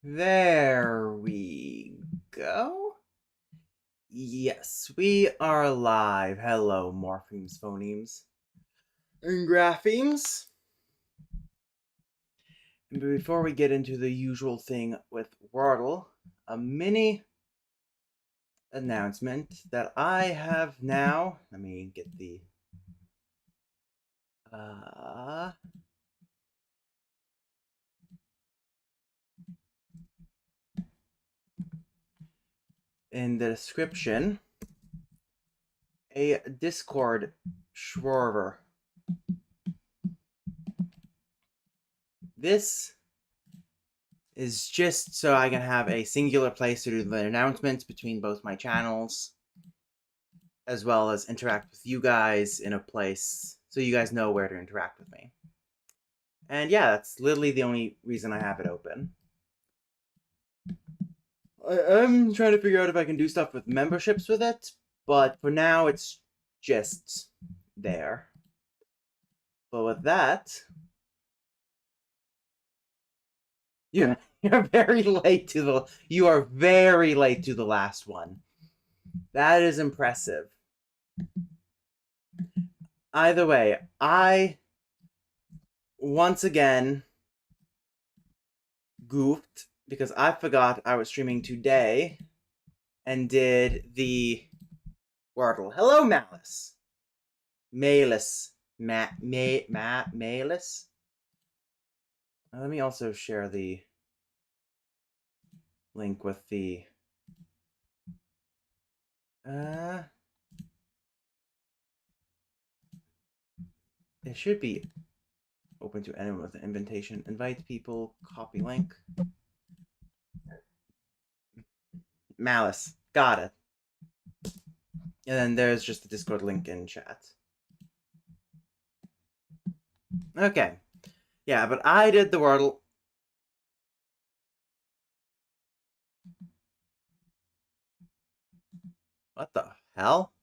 There we go. Yes, we are live. Hello, morphemes, phonemes, and graphemes. And before we get into the usual thing with Wordle, a mini announcement that I have now. Let me get the in the description a Discord server. This is just so I can have a singular place to do the announcements between both my channels, as well as interact with you guys in a place so you guys know where to interact with me. And yeah, that's literally the only reason I have it open. I'm trying to figure out if I can do stuff with memberships with it, but for now it's just there. But with that, you're very late to the. You are very late to the last one. That is impressive. Either way, I once again goofed because I forgot I was streaming today and did the Wordle. Hello, Malice. Malus. Malus. Let me also share the link with the it should be open to anyone with an invitation. Invite people, copy link. Malice. Got it. And then there's just the Discord link in chat. Okay. Yeah, but I did the Wordle. What the hell?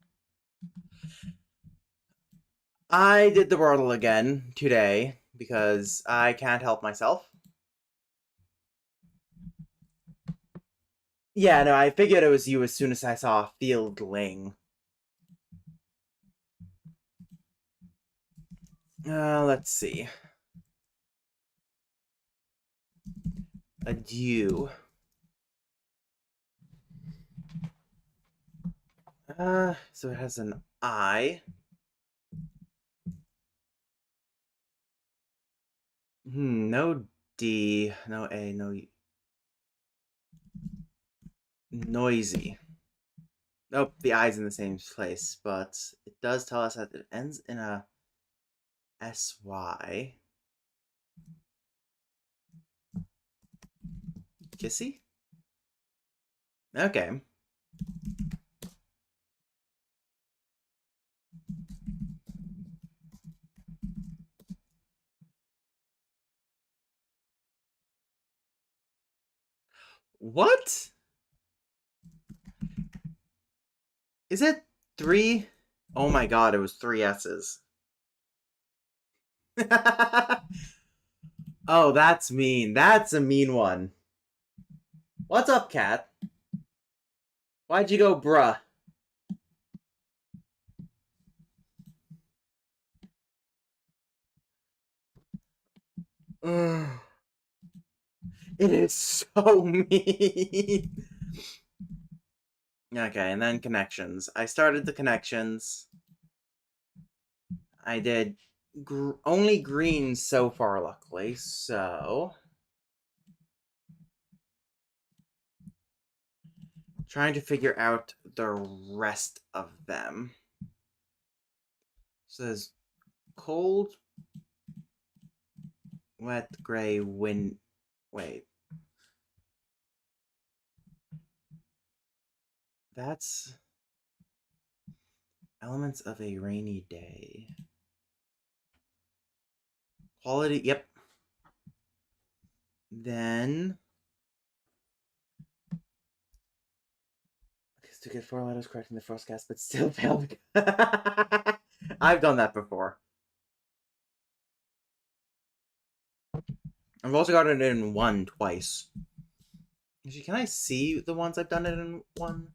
I did the Wordle again today because I can't help myself. Yeah, no, I figured it was you as soon as I saw Fieldling. Let's see. Adieu. So it has an I. No D, no A, no noisy. Nope, the I's in the same place, but it does tell us that it ends in a SY. Kissy? Okay. What? Is it 3? Oh my god, it was 3 S's. Oh, that's mean. That's a mean one. What's up, cat? Why'd you go, bruh? It is so mean. Okay, and then connections. I started the connections. I did only green so far, luckily, so trying to figure out the rest of them. So there's cold, wet, gray, wind. Wait. That's elements of a rainy day. Quality, yep. Then to get 4 letters correct in the first cast, but still fail. I've done that before. I've also gotten it in 1 twice. Actually, can I see the ones I've done it in one?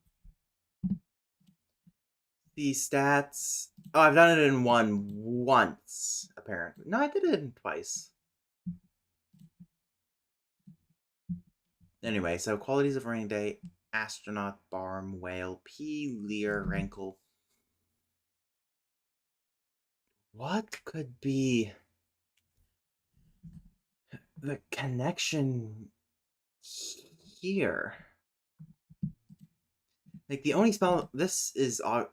The stats. Oh, I've done it in one once, apparently. No, I did it in twice. Anyway, so qualities of rainy day: astronaut, barm, whale, pea, leer, rankle. What could be the connection here? Like the only spell this is, I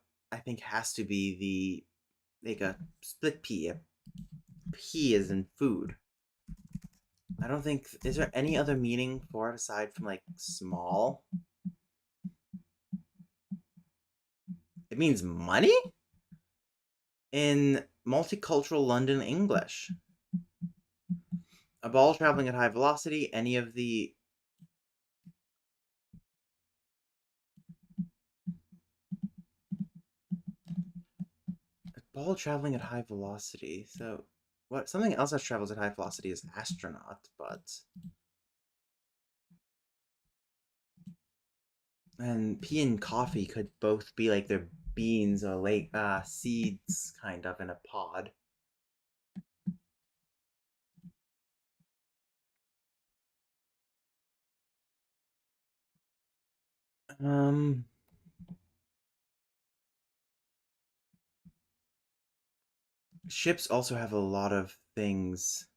think, has to be the like a split pea. A pea is in food. I don't think, is there any other meaning for it aside from like small? It means money in multicultural London English. A ball traveling at high velocity. Any of the ball traveling at high velocity. So what? Something else that travels at high velocity is astronaut, but and pea and coffee could both be like they're beans or like seeds, kind of in a pod. Um, ships also have a lot of things.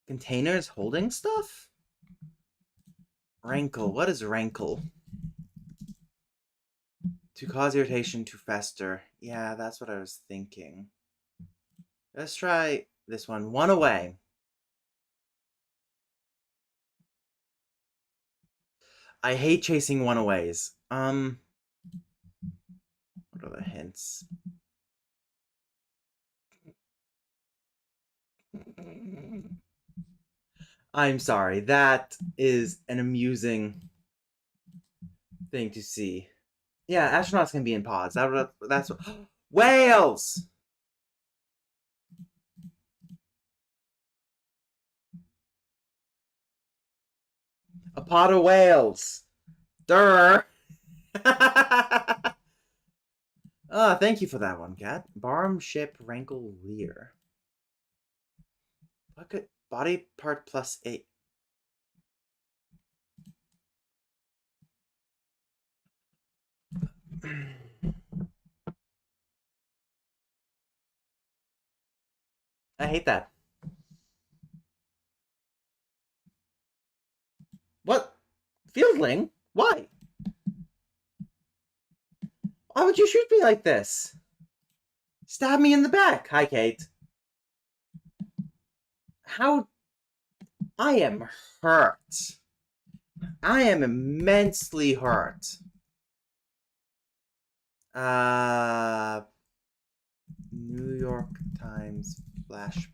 Containers holding stuff? Rankle. What is rankle? To cause irritation to fester. Yeah, that's what I was thinking. Let's try this one. One away. I hate chasing one aways. What are the hints? I'm sorry. That is an amusing thing to see. Yeah, astronauts can be in pods. That's what. Whales! A pod of whales. Durr! Thank you for that one, Cat. Barm, ship, rankle, leer. Bucket, body part plus 8. I hate that. What? Fieldling? Why? Why would you shoot me like this? Stab me in the back. Hi, Kate. How? I am hurt. I am immensely hurt. New York Times flashback.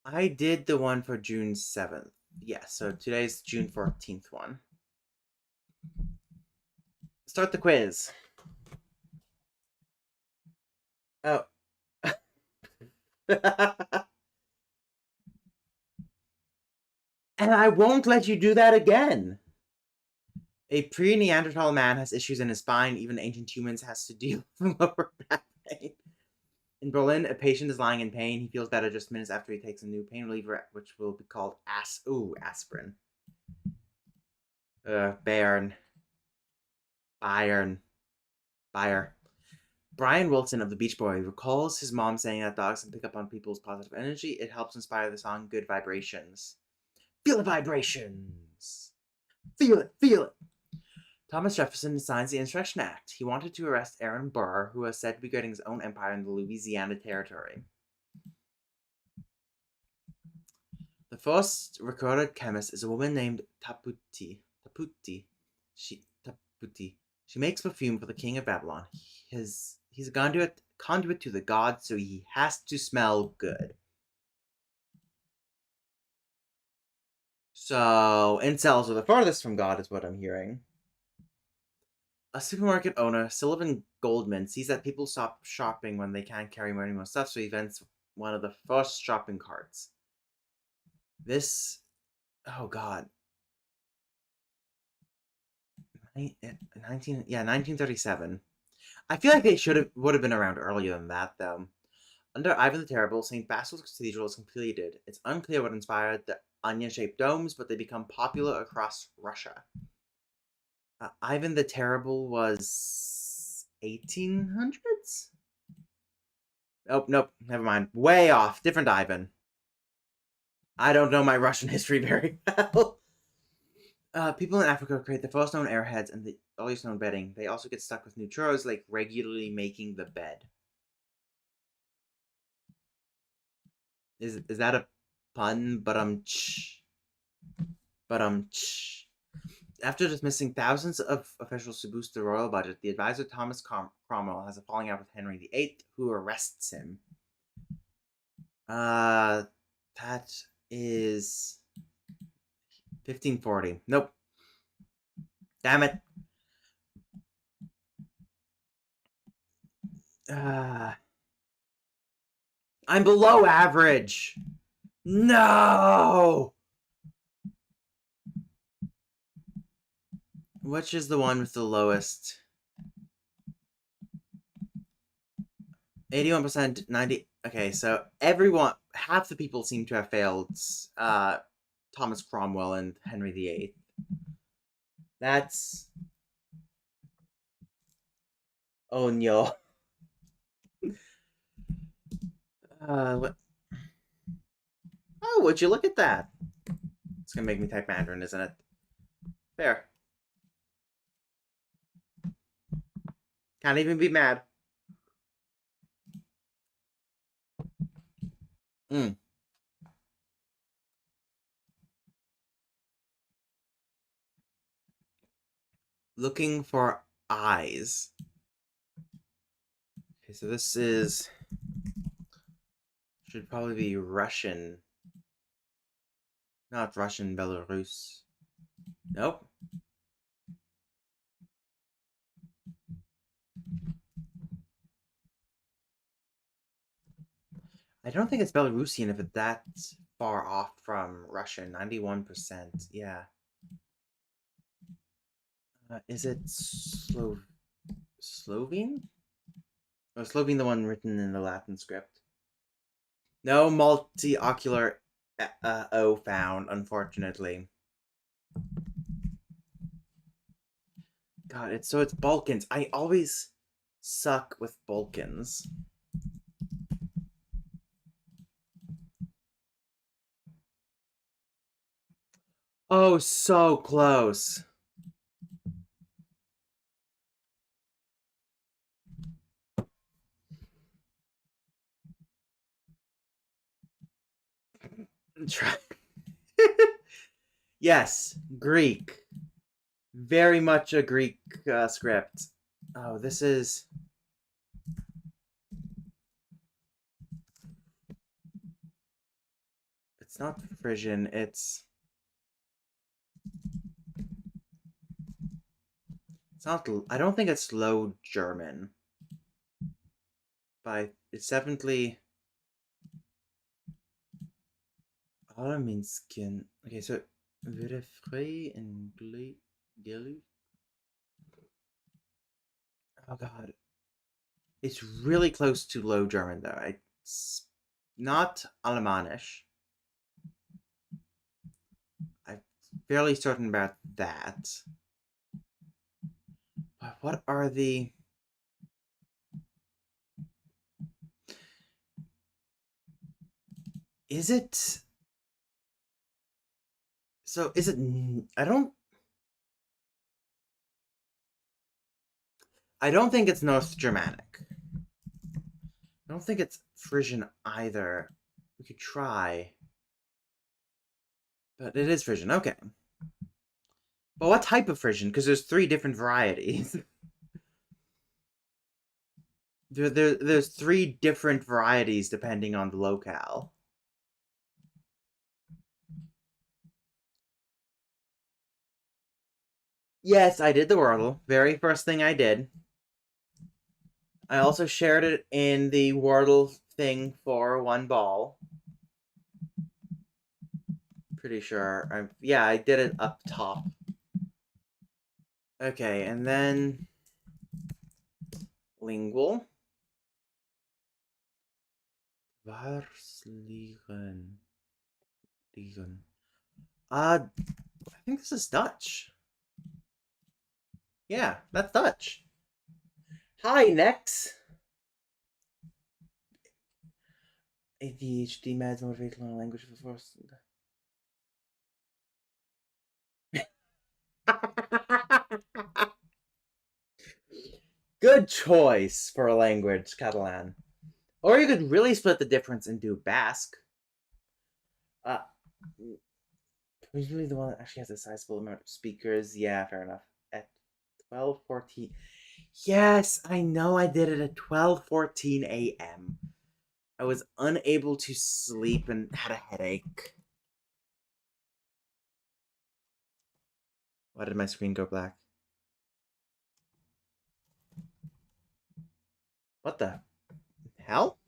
I did the one for June 7th. Yeah, so today's June 14th one. Start the quiz. Oh. And I won't let you do that again. A pre-Neanderthal man has issues in his spine. Even ancient humans has to deal with lower back pain. In Berlin, a patient is lying in pain. He feels better just minutes after he takes a new pain reliever, which will be called aspirin. Bayern. Bayer. Brian Wilson of the Beach Boys recalls his mom saying that dogs can pick up on people's positive energy. It helps inspire the song Good Vibrations. Feel the vibrations. Feel it, feel it. Thomas Jefferson signs the Insurrection Act. He wanted to arrest Aaron Burr, who was said to be creating his own empire in the Louisiana Territory. The first recorded chemist is a woman named Taputi. She makes perfume for the king of Babylon. He's a conduit to the gods, so he has to smell good. So incels are the farthest from God, is what I'm hearing. A supermarket owner, Sullivan Goldman, sees that people stop shopping when they can't carry more stuff, so he invents one of the first shopping carts. This, oh god, 1937. I feel like they would have been around earlier than that though. Under Ivan the Terrible, St. Basil's Cathedral is completed. It's unclear what inspired the onion-shaped domes, but they become popular across Russia. Ivan the Terrible was 1800s? Oh, nope, never mind. Way off. Different Ivan. I don't know my Russian history very well. People in Africa create the first known airheads and the earliest known bedding. They also get stuck with new chores, like regularly making the bed. Is that a pun? But after dismissing thousands of officials to boost the royal budget, the advisor Thomas Cromwell has a falling out with Henry VIII, who arrests him. That is 1540. Nope. Damn it. I'm below average. No. Which is the one with the lowest? 81%, 90. Okay, so half the people seem to have failed Thomas Cromwell and Henry VIII. That's... Oh, no. What? Oh, would you look at that? It's gonna make me type Mandarin, isn't it? There. Can't even be mad. Looking for eyes. Okay, so this should probably be Russian. Not Russian, Belarus. Nope. I don't think it's Belarusian if it's that far off from Russian. 91%. Yeah. Is it Slovene? Or Slovene, the one written in the Latin script? No multi-ocular O found, unfortunately. God, it's Balkans. I always suck with Balkans. Oh, so close. Try. Yes, Greek. Very much a Greek script. Oh, this is... It's not Frisian, it's not... I don't think it's Low German. But it's definitely... Arminskin. Okay, so... Verifrei and Gelu? Oh god. It's really close to Low German, though. It's not Alemannish. I'm fairly certain about that. But what are the... Is it... So, is it... I don't think it's North Germanic. I don't think it's Frisian either. We could try. But it is Frisian, okay. But what type of Frisian? Because there's 3 different varieties. There's 3 different varieties depending on the locale. Yes, I did the Wordle. Very first thing I did. I also shared it in the Wordle thing for one ball. Pretty sure. Yeah, I did it up top. Okay, and then lingual. Wars liegen? Liegen. I think this is Dutch. Yeah, that's Dutch. Hi, Nex. ADHD meds motivate learning language for first. Good choice for a language, Catalan. Or you could really split the difference and do Basque. Uh, usually the one that actually has a sizable amount of speakers. Yeah, fair enough. At 12:14. Yes, I know I did it at 12:14 a.m. I was unable to sleep and had a headache. Why did my screen go black? What the hell?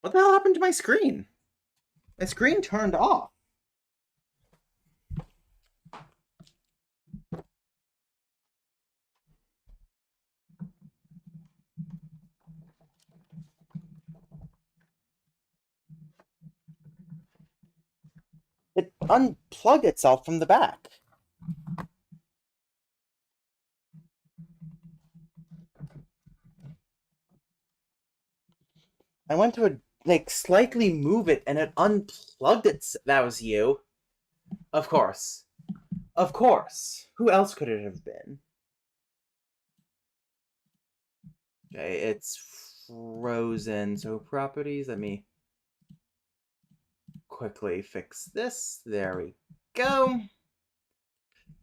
What the hell happened to my screen? My screen turned off. It unplugged itself from the back. I went to slightly move it and it unplugged it. That was you. Of course. Of course. Who else could it have been? Okay, it's frozen. So properties, let me quickly fix this. There we go.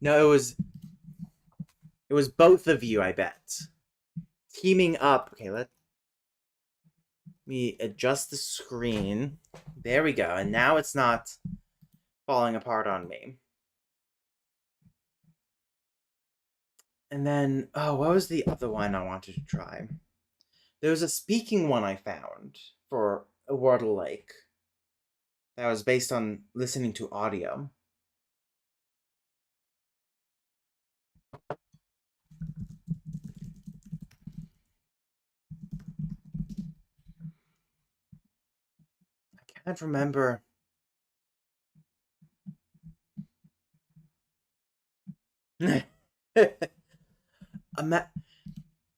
No, it was both of you, I bet. Teaming up. Okay, let me adjust the screen. There we go. And now it's not falling apart on me. And then, oh, what was the other one I wanted to try? There was a speaking one I found for a Wordle Lake that was based on listening to audio. I can't remember.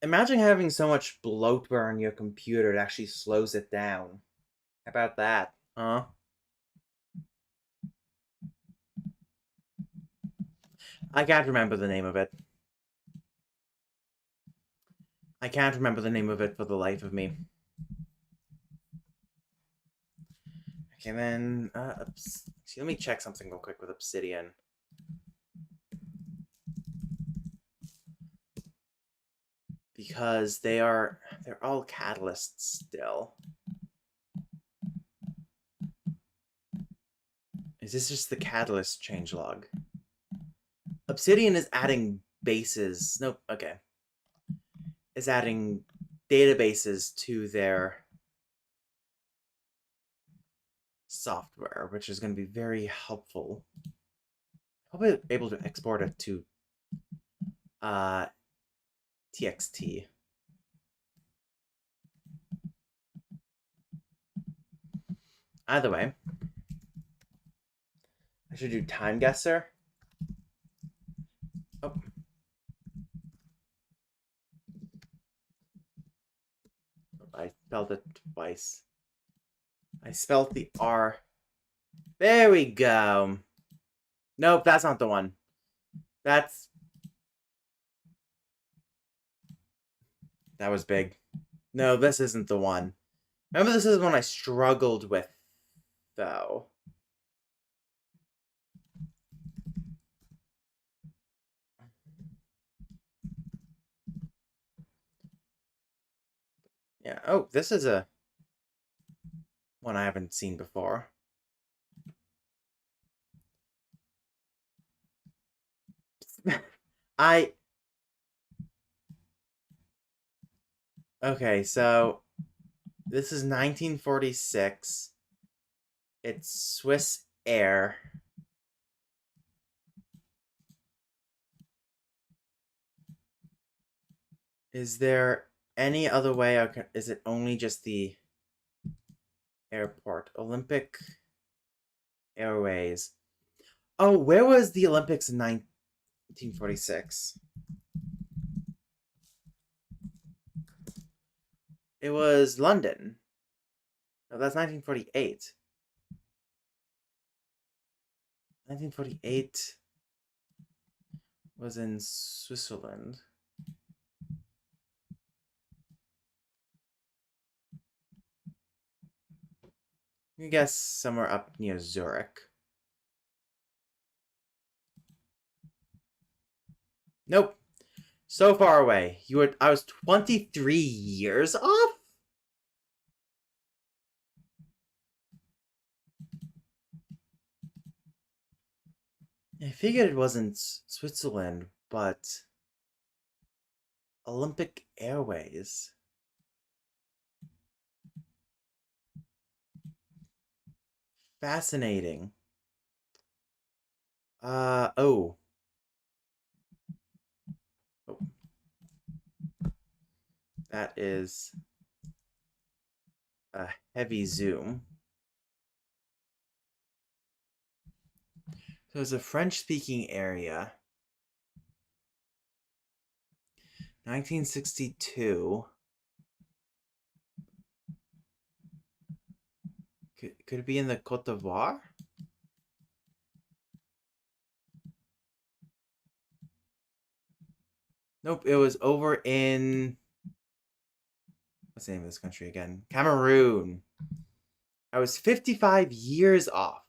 Imagine having so much bloatware on your computer it actually slows it down. How about that, huh? I can't remember the name of it. I can't remember the name of it for the life of me. Okay, then let me check something real quick with Obsidian. Because they're all catalysts still. Is this just the catalyst changelog? Obsidian is adding bases. Nope, okay. Is adding databases to their software, which is going to be very helpful. I'll be able to export it to TXT. Either way, I should do time guesser. Oh. I spelled it twice. I spelled the R. There we go. Nope, that's not the one. That was big. No, this isn't the one. Remember, this is the one I struggled with, though. Yeah. Oh, this is a one I haven't seen before. I Okay, so this is 1946. It's Swiss Air. Is there any other way? Is it only just the airport? Olympic Airways. Oh, where was the Olympics in 1946? It was London. No, that's 1948. 1948 was in Switzerland. I guess somewhere up near Zurich. Nope. So far away. I was 23 years off? I figured it wasn't Switzerland, but Olympic Airways. Fascinating. Oh. Oh. That is a heavy zoom. So it's a French-speaking area. 1962. Could it be in the Côte d'Ivoire? Nope, it was over in what's the name of this country again? Cameroon. I was 55 years off.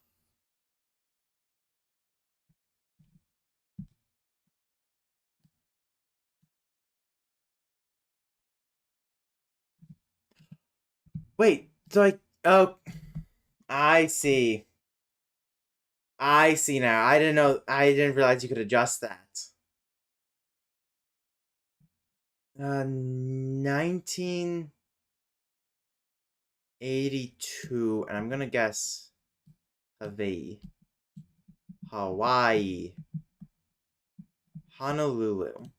Wait, so oh, I see. I see now. I didn't know. I didn't realize you could adjust that. 1982, and I'm gonna guess Hawaii. Hawaii. Honolulu.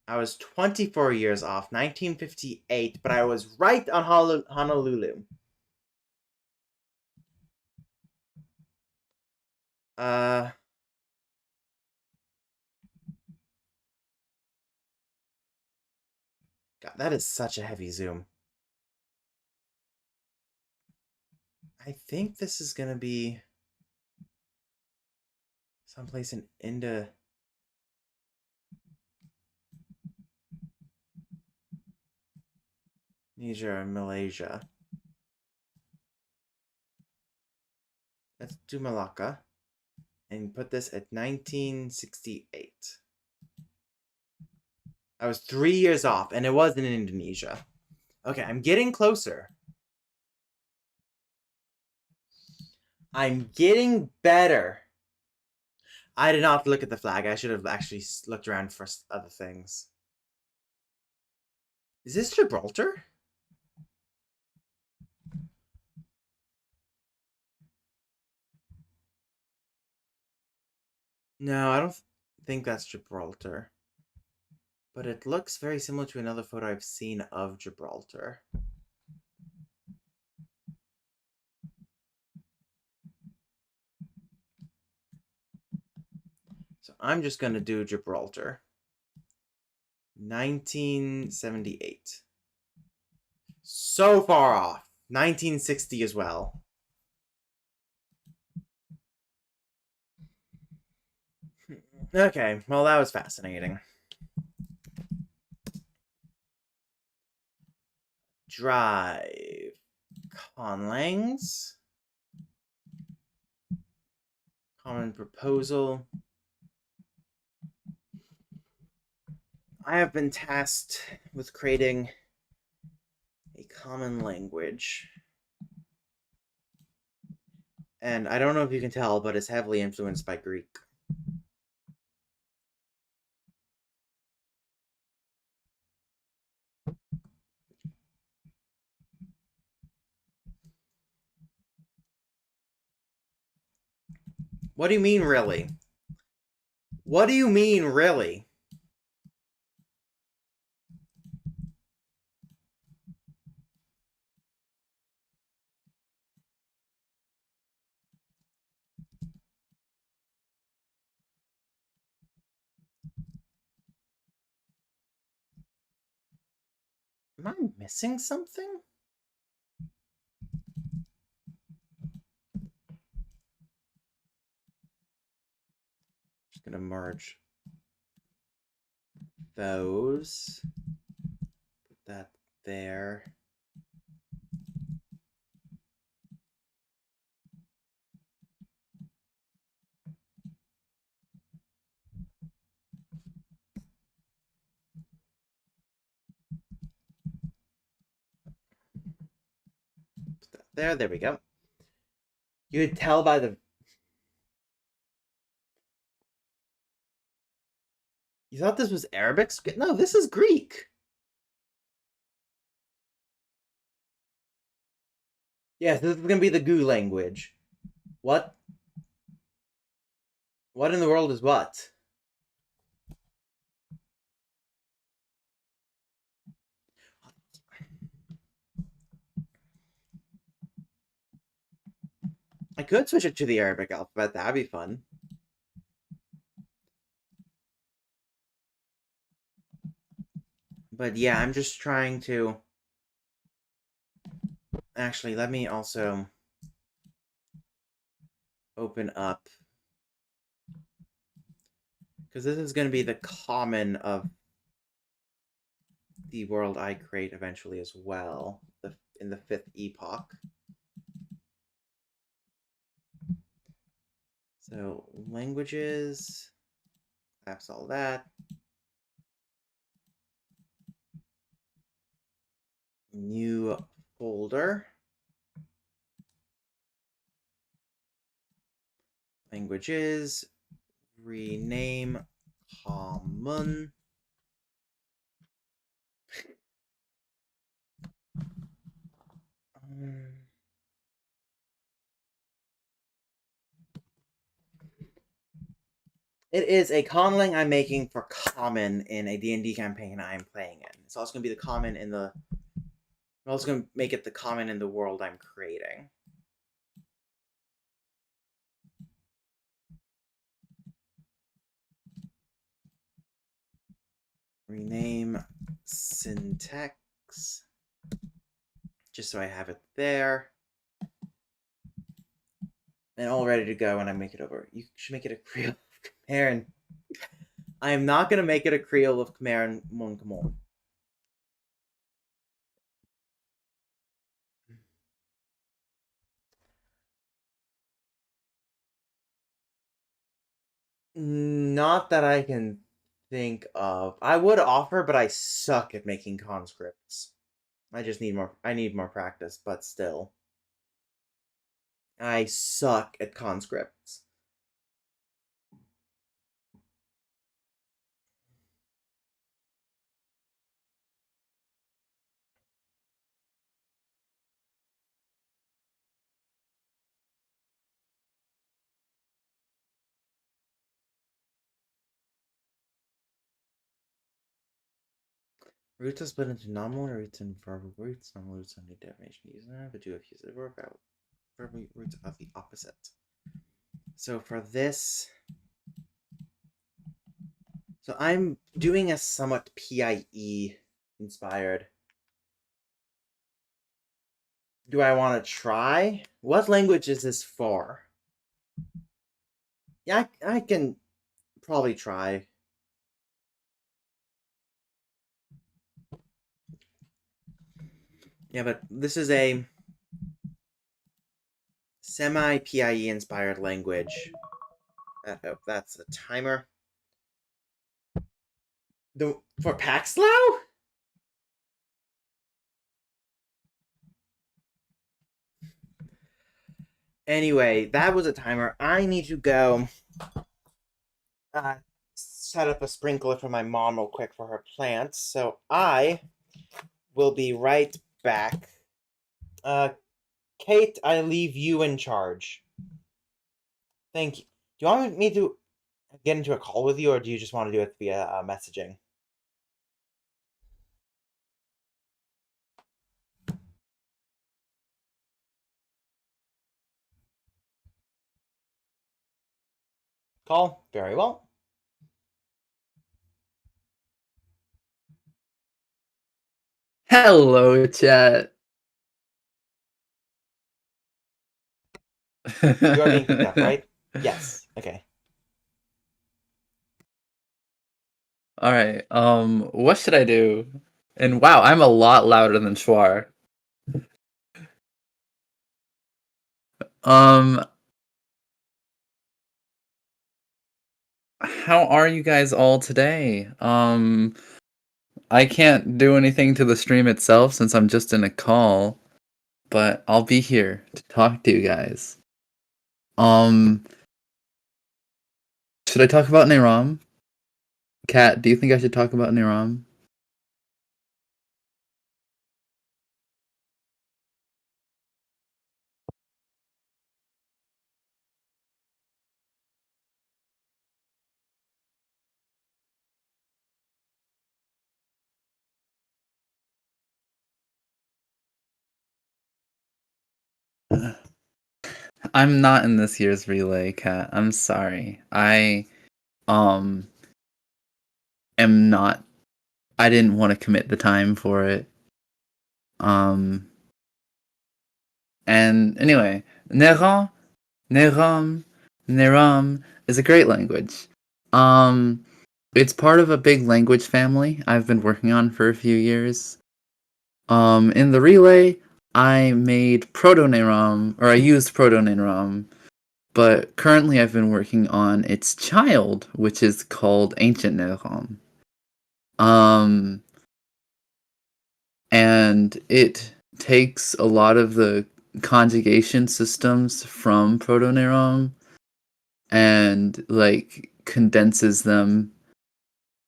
I was 24 years off, 1958, but I was right on Honolulu. Uh, God, that is such a heavy zoom. I think this is gonna be someplace in Indonesia or Malaysia. Let's do Malacca and put this at 1968. I was 3 years off, and it was in Indonesia. Okay, I'm getting closer. I'm getting better. I did not look at the flag. I should have actually looked around for other things. Is this Gibraltar? No, I don't think that's Gibraltar. But it looks very similar to another photo I've seen of Gibraltar. So I'm just going to do Gibraltar. 1978. So far off. 1960 as well. Okay, well, that was fascinating. Drive. Conlangs. Common proposal. I have been tasked with creating a common language. And I don't know if you can tell, but it's heavily influenced by Greek. What do you mean, really? What do you mean, really? Am I missing something? Just gonna merge those. Put that there. Put that there. There we go. You could tell by the. You thought this was Arabic? No, this is Greek. Yes, this is gonna be the goo language. What? What in the world is what? I could switch it to the Arabic alphabet. That'd be fun. But yeah, I'm just trying to. Actually, let me also open up. Because this is going to be the common of the world I create eventually as well, in the fifth epoch. So, languages, that's all that. New folder. Languages, rename common. It is a conlang I'm making for common in a D&D campaign I'm playing in. It's also going to be the common in the. I'm also going to make it the common in the world I'm creating. Rename syntax. Just so I have it there. And all ready to go when I make it over. You should make it a Creole of Khmer. I am not going to make it a Creole of Khmer and Mon Camon. Not that I can think of. I would offer, but I suck at making conscripts. I just need more. I need more practice, but still, I suck at conscripts. Roots are split into nominal roots and verbal roots. Nominal roots are the definition user, but do accuse the verb out. Verbal roots are the opposite. So for this, so I'm doing a somewhat PIE inspired. Do I want to try? What language is this for? Yeah, I can probably try. Yeah, but this is a semi-PIE inspired language. That's the timer. For Paxlow? Anyway, that was a timer. I need to go set up a sprinkler for my mom real quick for her plants. So I will be right back. Kate, I leave you in charge. Thank you. you want me to get into a call with you, or do you just want to do it via messaging? Call? Very well. Hello, chat. You are being picked up, right? Yes. Okay. All right. What should I do? And wow, I'm a lot louder than Schwar. Um, how are you guys all today? I can't do anything to the stream itself since I'm just in a call, but I'll be here to talk to you guys. Um, should I talk about Neram? Kat, do you think I should talk about Neram? I'm not in this year's relay, Kat. I'm sorry. Um am not. I didn't want to commit the time for it. Um and anyway, Neram, Neram, Neram is a great language. Um it's part of a big language family I've been working on for a few years. In the relay, I made Proto-Neram, or I used Proto-Neram, but currently I've been working on its child, which is called Ancient Neram. And it takes a lot of the conjugation systems from Proto-Neram and like condenses them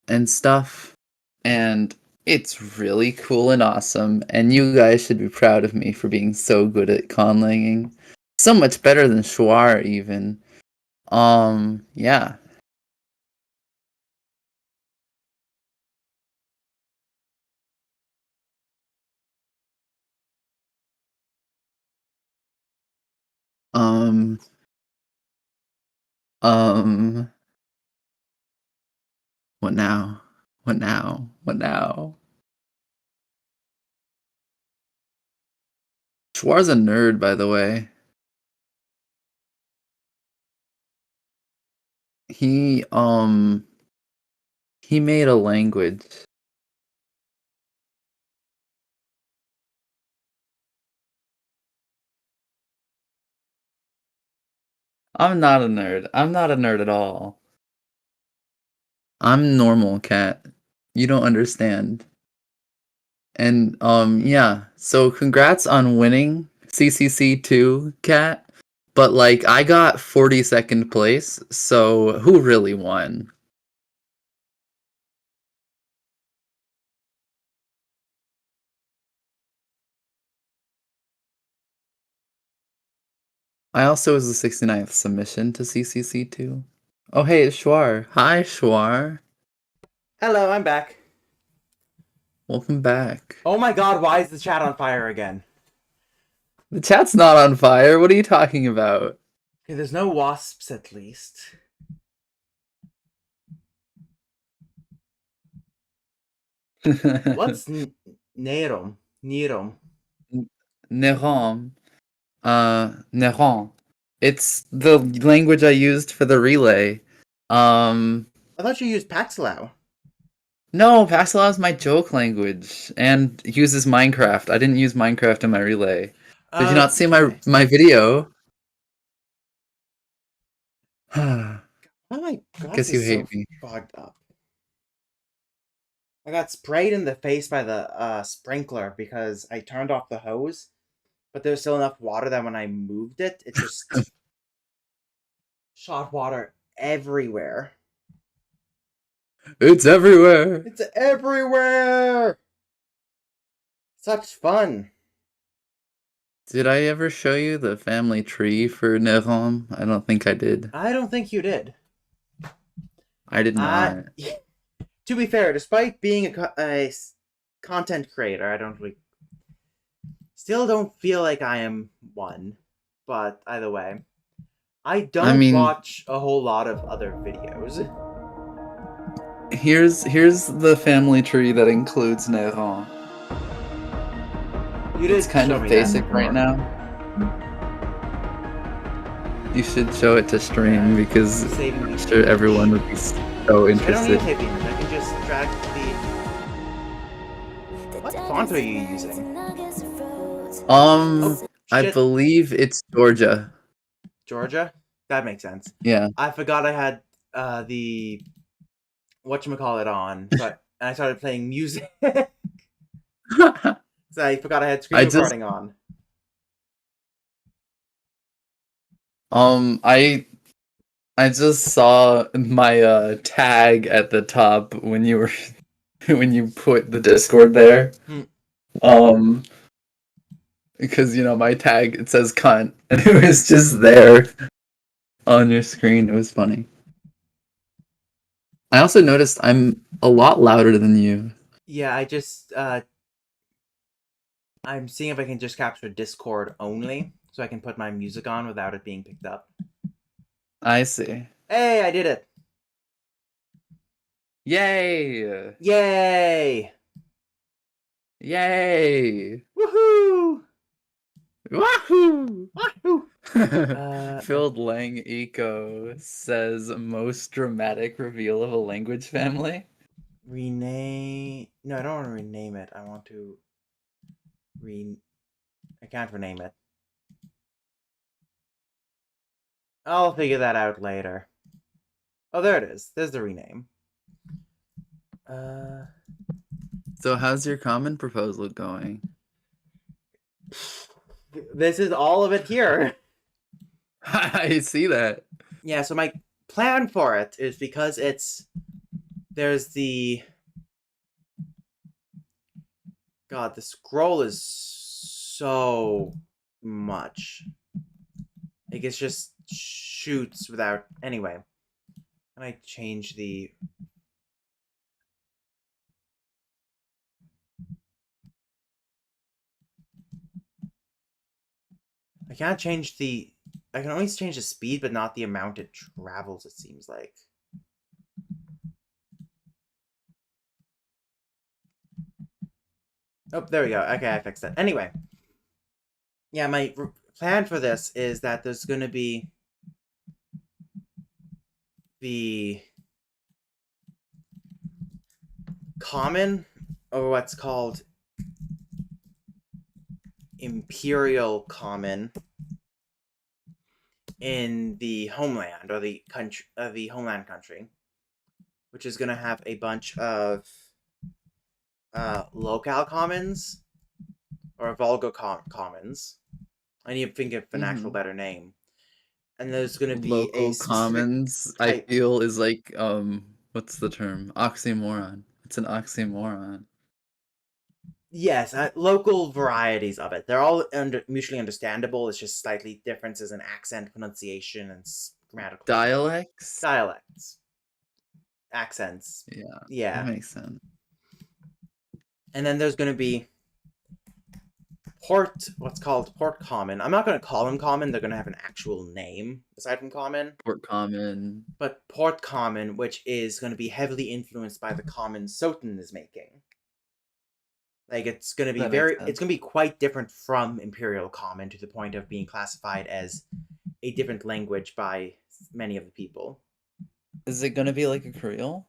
and stuff. And it's really cool and awesome, and you guys should be proud of me for being so good at conlanging. So much better than Schwar even. Yeah. Um, um, what now? What now? What now? Schwar's a nerd, by the way. He, um, he made a language. I'm not a nerd. I'm not a nerd at all. I'm normal, Cat. You don't understand. And yeah. So congrats on winning CCC 2, Cat. But like I got 42nd place, so who really won? I also was the 69th submission to CCC 2. Oh hey, it's Schwar. Hi Schwar. Hello, I'm back. Welcome back. Oh my god, why is the chat on fire again? The chat's not on fire. What are you talking about? Okay, there's no wasps at least. What's Nerom? Nerom. Neron. Neron. It's the language I used for the relay. I thought you used Paxlow. No, Pascal is my joke language and uses Minecraft. I didn't use Minecraft in my relay. Did you not see Okay. my video? Oh my god, Guess this you is so hate me. fogged up. I got sprayed in the face by the sprinkler because I turned off the hose, but there's still enough water that when I moved it, it just shot water everywhere. It's everywhere. It's everywhere! Such fun. Did I ever show you the family tree for Nerom? I don't think I did. I don't think you did. I did I, not. to be fair, despite being a content creator, I don't really, still don't feel like I am one. But either way, I I don't mean, watch a whole lot of other videos. here's the family tree that includes Neron. You It's did kind show of me that basic right before. now. You should show it to stream I'm because saving I'm the sure everyone image. would be so I don't need interested. to save the image. I can just drag the. What font are you using? Oh I shit, believe it's Georgia. Georgia. That makes sense. Yeah. I forgot I had the whatchamacallit on, so I started playing music. So I forgot I had screen I just recording on. um I I just saw my tag at the top when you were when you put the Discord there. Hmm. Um because my tag it says cunt and it was just there on your screen. It was funny. I also noticed I'm a lot louder than you. Yeah, I'm seeing if I can just capture Discord only, so I can put my music on without it being picked up. I see. Hey, I did it! Yay! Yay! Yay! Woohoo! Wahoo! Wahoo! Filled Lang Eco says most dramatic reveal of a language family. Rename. No, I don't want to rename it. I want to I can't rename it. I'll figure that out later. Oh, there it is. There's the rename. Uh, So how's your common proposal going? this is all of it here. I see that. Yeah, so my plan for it is because there's God, the scroll is so much. Like it's just shoots without anyway. Can I change the I can't change the I can only change the speed but not the amount it travels, it seems like. Oh, there we go. Okay, I fixed it. Anyway, yeah, my plan for this is that there's going to be the common, or what's called imperial common in the homeland or the country, the homeland country, which is going to have a bunch of locale commons or commons. I need to think of an actual Hmm. better name. And there's going to be a Local specific commons, I type. feel, is like what's the term? Oxymoron. It's an oxymoron. Yes, local varieties of it. They're all mutually understandable. It's just slightly differences in accent, pronunciation, and grammatical Dialects? dialects, accents. Yeah, that Yeah, makes sense. and then there's going to be what's called port common. I'm not going to call them common. They're going to have an actual name aside from common. Port common. But port common, which is going to be heavily influenced by the common Soten is making. Like it's going to be That makes it's sense. going to be quite different from imperial common to the point of being classified as a different language by many of the people. Is it gonna be like a Creole?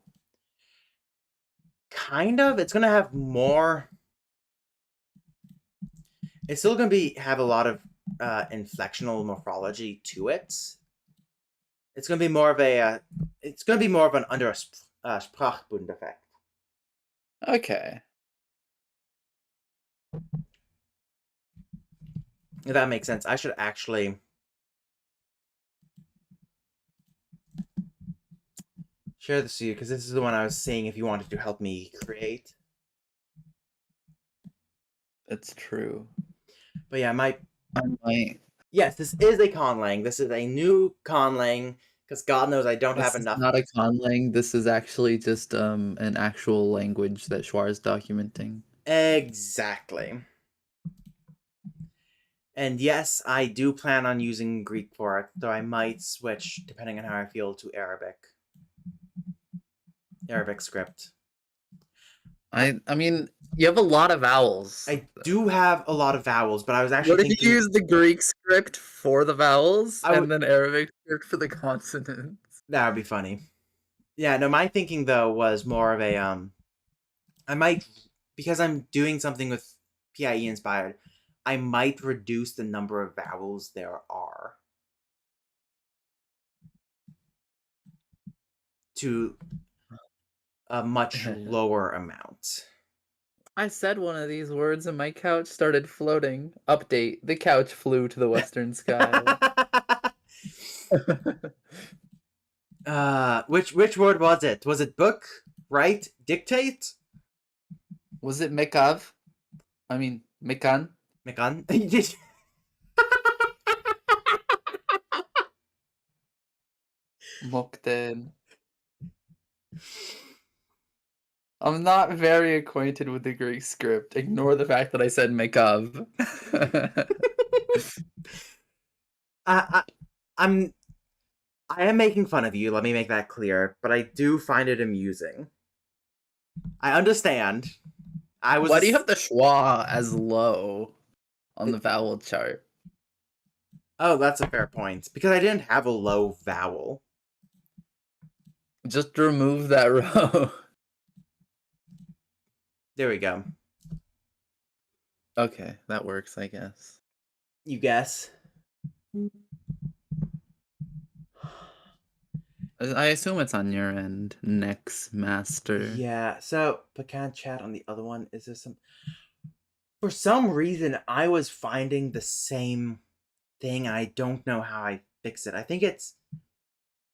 Kind of. It's going to have more. It's still going to have a lot of inflectional morphology to it. It's going to be more of a. It's going to be more of an under a Sprachbund effect. Okay. If that makes sense. I should actually share this to you because this is the one I was saying if you wanted to help me create. That's true. But yeah, I might. Yes, this is a conlang. This is a new conlang because God knows I don't have This is enough. not a conlang. This is actually just an actual language that Schwar is documenting. Exactly. And yes, I do plan on using Greek for it, though I might switch depending on how I feel to Arabic. Arabic script. I mean, you have a lot of vowels. I do have a lot of vowels, but I was actually What if you thinking use the Greek script for the vowels I would and then Arabic script for the consonants? that would be funny. Yeah, no, my thinking though was more of a I might because I'm doing something with PIE inspired, I might reduce the number of vowels there are to a much lower amount. I said one of these words and my couch started floating. Update: the couch flew to the western sky. Which word was it? Was it book? Right? Dictate? Was it Mekav? I mean, Mekan? Mekan? Mokten. I'm not very acquainted with the Greek script. Ignore the fact that I said Mekav. I, I I'm I am making fun of you, let me make that clear, but I do find it amusing. I understand. I Why do you was have the schwa as low on the vowel chart? Oh, that's a fair point. Because I didn't have a low vowel. Just remove that row. There we go. Okay, that works, I guess. You guess? I assume it's on your end, Nex Master. Yeah, so pecan chat on the other one. Is there some for some reason I was finding the same thing and I don't know how I fix it. I think it's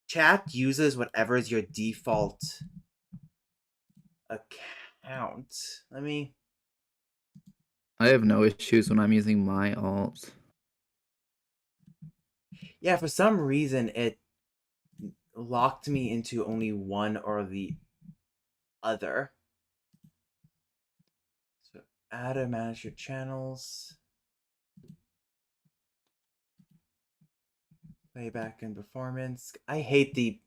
chat uses whatever is your default account. Let me I have no issues when I'm using my alt. Yeah, for some reason it locked me into only one or the other. So add or manage your channels. Playback and performance. I hate the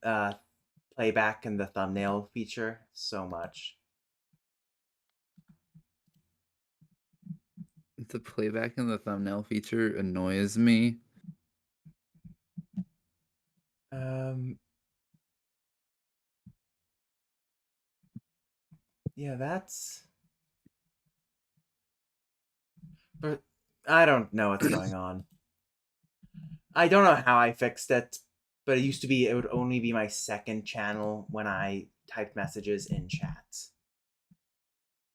playback and the thumbnail feature so much. The playback in the thumbnail feature annoys me. Um, yeah, that's. But I don't know what's going on. I don't know how I fixed it, but it used to be it would only be my second channel when I typed messages in chat.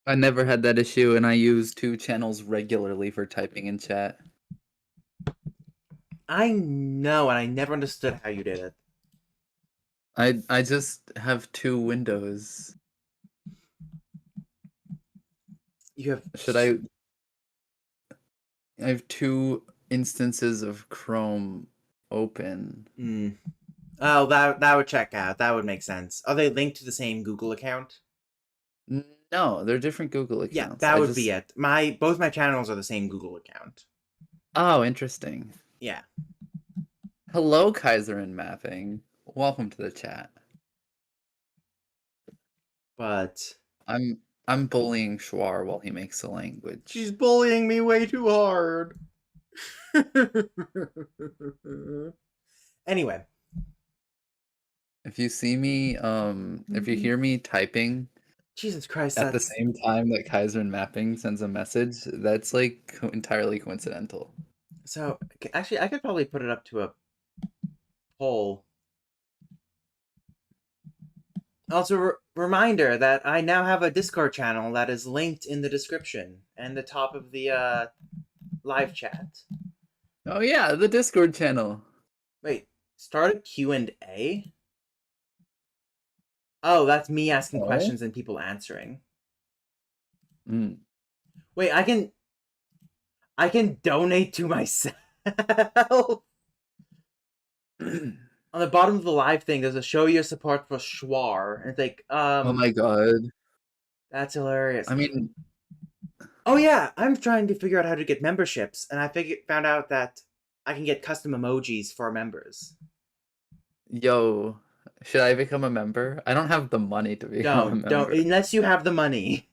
I never had that issue, and I use two channels regularly for typing in chat. I know, and I never understood how you did it. I just have two windows. You have. Should I have two instances of Chrome open. Hmm. Oh, that would check out. That would make sense. Are they linked to the same Google account? No, they're different Google Yeah, accounts. that I would be just it. Both my channels are the same Google account. Oh, interesting. Yeah, Hello, Kaiser and Mapping. Welcome to the chat. but I'm bullying Schwar while he makes a language. she's bullying me way too hard. Anyway, If you see me, if you hear me typing Jesus Christ, at the that's same time that Kaiser and Mapping sends a message, that's like entirely coincidental. so. Actually, I could probably put it up to a poll. Also, reminder that I now have a Discord channel that is linked in the description and the top of the live chat. Oh yeah, the Discord channel. Wait, start a Q&A? Oh, that's me asking Oh. questions and people answering. Mm. Wait, I can donate to myself. On the bottom of the live thing, there's a show your support for Schwar, and it's like, Oh my god. that's hilarious. I mean, Oh yeah, I'm trying to figure out how to get memberships, and I found out that I can get custom emojis for members. yo, should I become a member? I don't have the money to become a Don't member. unless you have the money.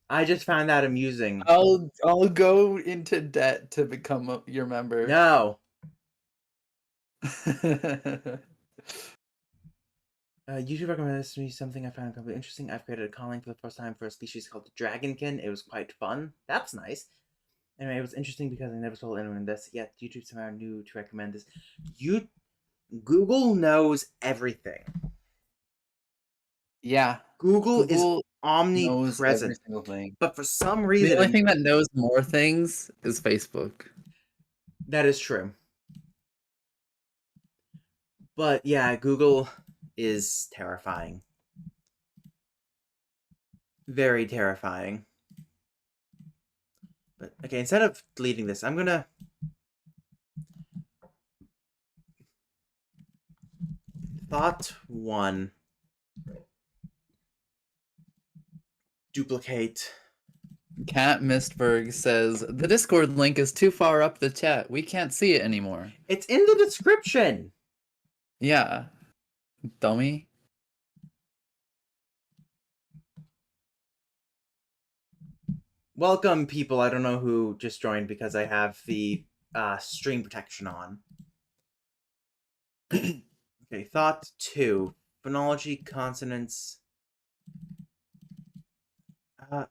I just found that amusing. I'll go into debt to become your member. No. YouTube recommended this to me something I found completely interesting. I've created a calling for the first time for a species called the dragonkin. It was quite fun. That's nice. Anyway, it was interesting because I never told anyone this. Yet YouTube somehow knew to recommend this. Google knows everything. Yeah, Google is knows every omnipresent. single thing. But for some The reason, only thing that knows more things is Facebook. that is true. But yeah, Google is terrifying. Very terrifying. But okay, instead of deleting this, I'm gonna thought one. Duplicate. Cat Mistberg says the Discord link is too far up the chat. We can't see it anymore. It's in the description. Yeah, dummy. Welcome, people. I don't know who just joined because I have the stream protection on. Okay, thought two. Phonology, consonants.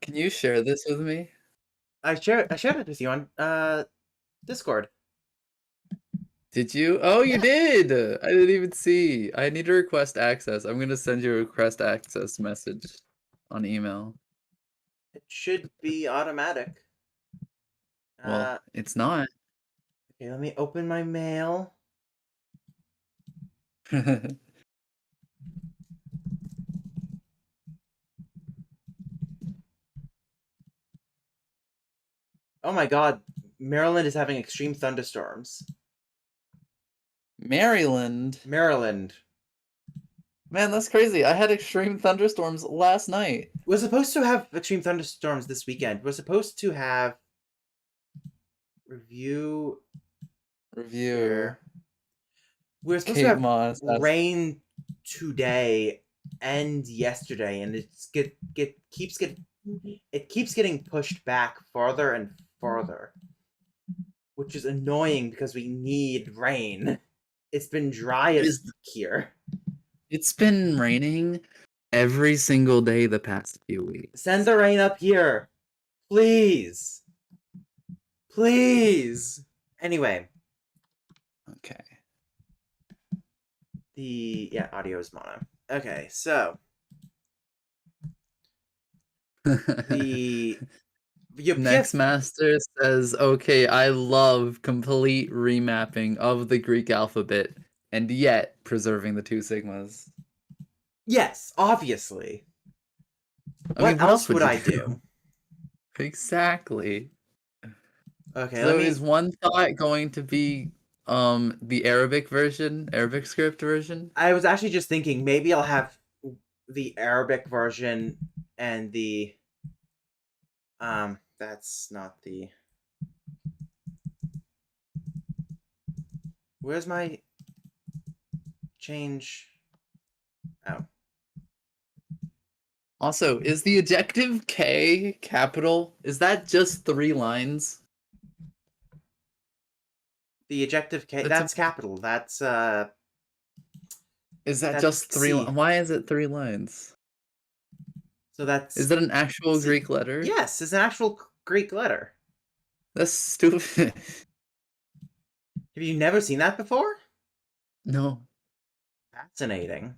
Can you share this with me? I shared it with you on Discord. Did you? Oh, you Yeah. did! I didn't even see. I need to request access. I'm gonna send you a request access message on email. It should be automatic. Well, it's not. Okay, let me open my mail. Oh my god, Maryland is having extreme thunderstorms. Maryland? Maryland. Man, that's crazy. I had extreme thunderstorms last night. We're supposed to have extreme thunderstorms this weekend. We're supposed to have review. Review. We're supposed Kate to have Moss. rain today and yesterday, and it keeps getting pushed back farther and farther, which is annoying because we need rain. It's been dry as here. It's been raining every single day the past few weeks. Send the rain up here, please. Please. Anyway. Okay. Audio is mono. Okay, so the Next Master says, okay, I love complete remapping of the Greek alphabet and yet preserving the two sigmas. Yes, obviously. What else would I do? Exactly. Okay, so is one thought going to be the Arabic script version? I was actually just thinking maybe I'll have the Arabic version and the that's not the where's my change? Oh. Also, is the adjective K capital? Is that just 3 lines? The adjective K, that's capital. That's Is that just 3 lines? Why is it 3 lines? So that's Is that an actual Greek letter? Yes, it's an actual Greek letter. That's stupid. Have you never seen that before? No. Fascinating.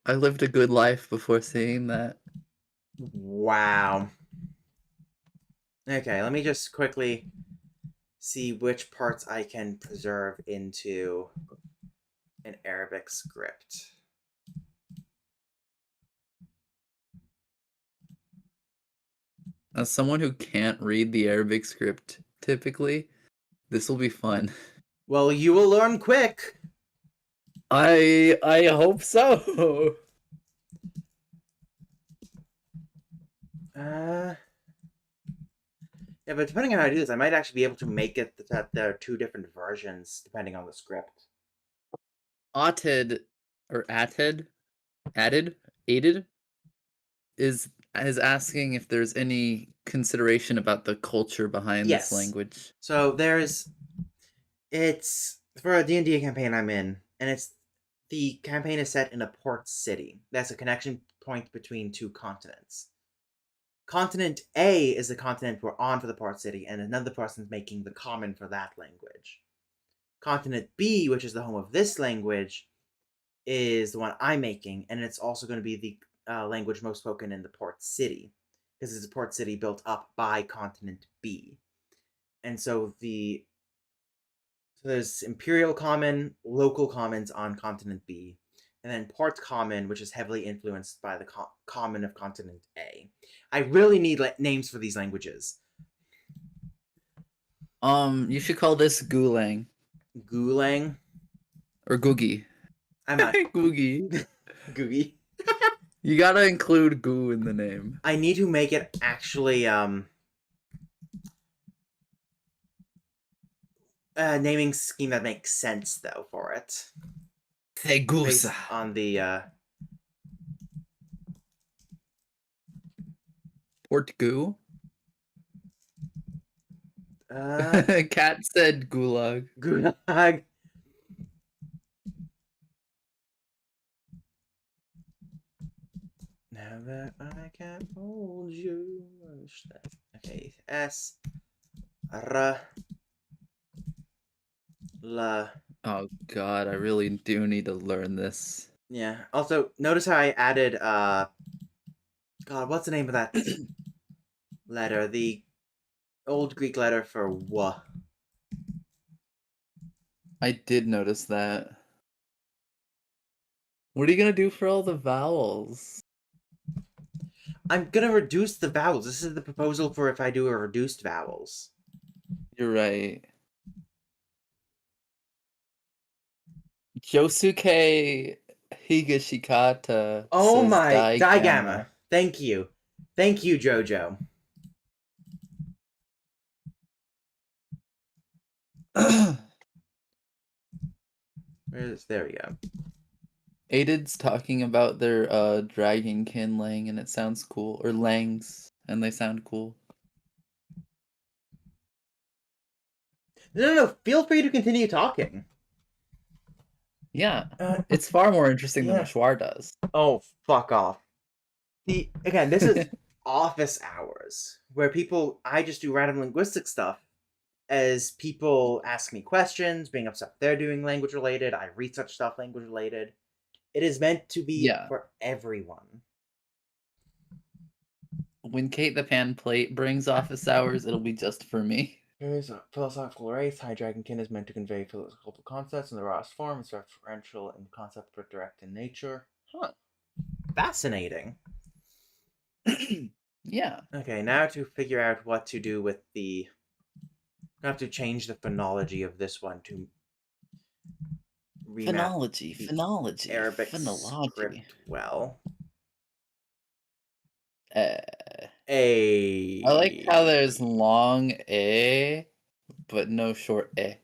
I lived a good life before seeing that. Wow. Okay, let me just quickly see which parts I can preserve into an Arabic script. As someone who can't read the Arabic script typically. This will be fun. Well, you will learn quick. I hope so. Yeah, but depending on how I do this, I might actually be able to make it that there are two different versions depending on the script. Ated or added is asking if there's any consideration about the culture behind this Yes. language. So it's for a D&D campaign I'm in, and the campaign is set in a port city. That's a connection point between two continents. Continent A is the continent we're on for the port city, and another person's making the common for that language. Continent B, which is the home of this language, is the one I'm making, and it's also going to be the language most spoken in the port city, because it's a port city built up by Continent B. And so there's Imperial Common, local commons on Continent B, and then Port Common, which is heavily influenced by the Common of Continent A. I really need names for these languages. You should call this Gulang Gulang. or Googie. I'm not Googie. Googie. You gotta include goo in the name. I need to make it actually a naming scheme that makes sense though for it. Based on the Port goo. uh Cat said gulag. Gulag. Now that I can hold you. Okay, S R L. Oh god, I really do need to learn this. Yeah. Also, notice how I added God, what's the name of that letter? The old Greek letter for W. I did notice that. What are you gonna do for all the vowels? I'm gonna reduce the vowels. This is the proposal for if I do a reduced vowels. You're right. Yosuke Higashikata Oh says my digamma. Thank you. Thank you, Jojo. There we go. Aided's talking about their dragonkin lang and it sounds cool. Or langs and they sound cool. No. Feel free to continue talking. Yeah. It's far more interesting than Yeah. what Schwar does. Oh, fuck off. Again, this is office hours where I just do random linguistic stuff as people ask me questions, bring up stuff they're doing language related. I research stuff language related. It is meant to be for everyone. When Kate the Pan Plate brings office hours, it'll be just for me. There is a philosophical race. High Dragonkin is meant to convey philosophical concepts in the rawest form. It's referential in concept but direct in nature. Huh. Fascinating. Yeah. Okay, now to figure out what to do with the... I have to change the phonology of this one to Phonology. Arabic Phonology. script well. I A. like how there's long A, but no short A.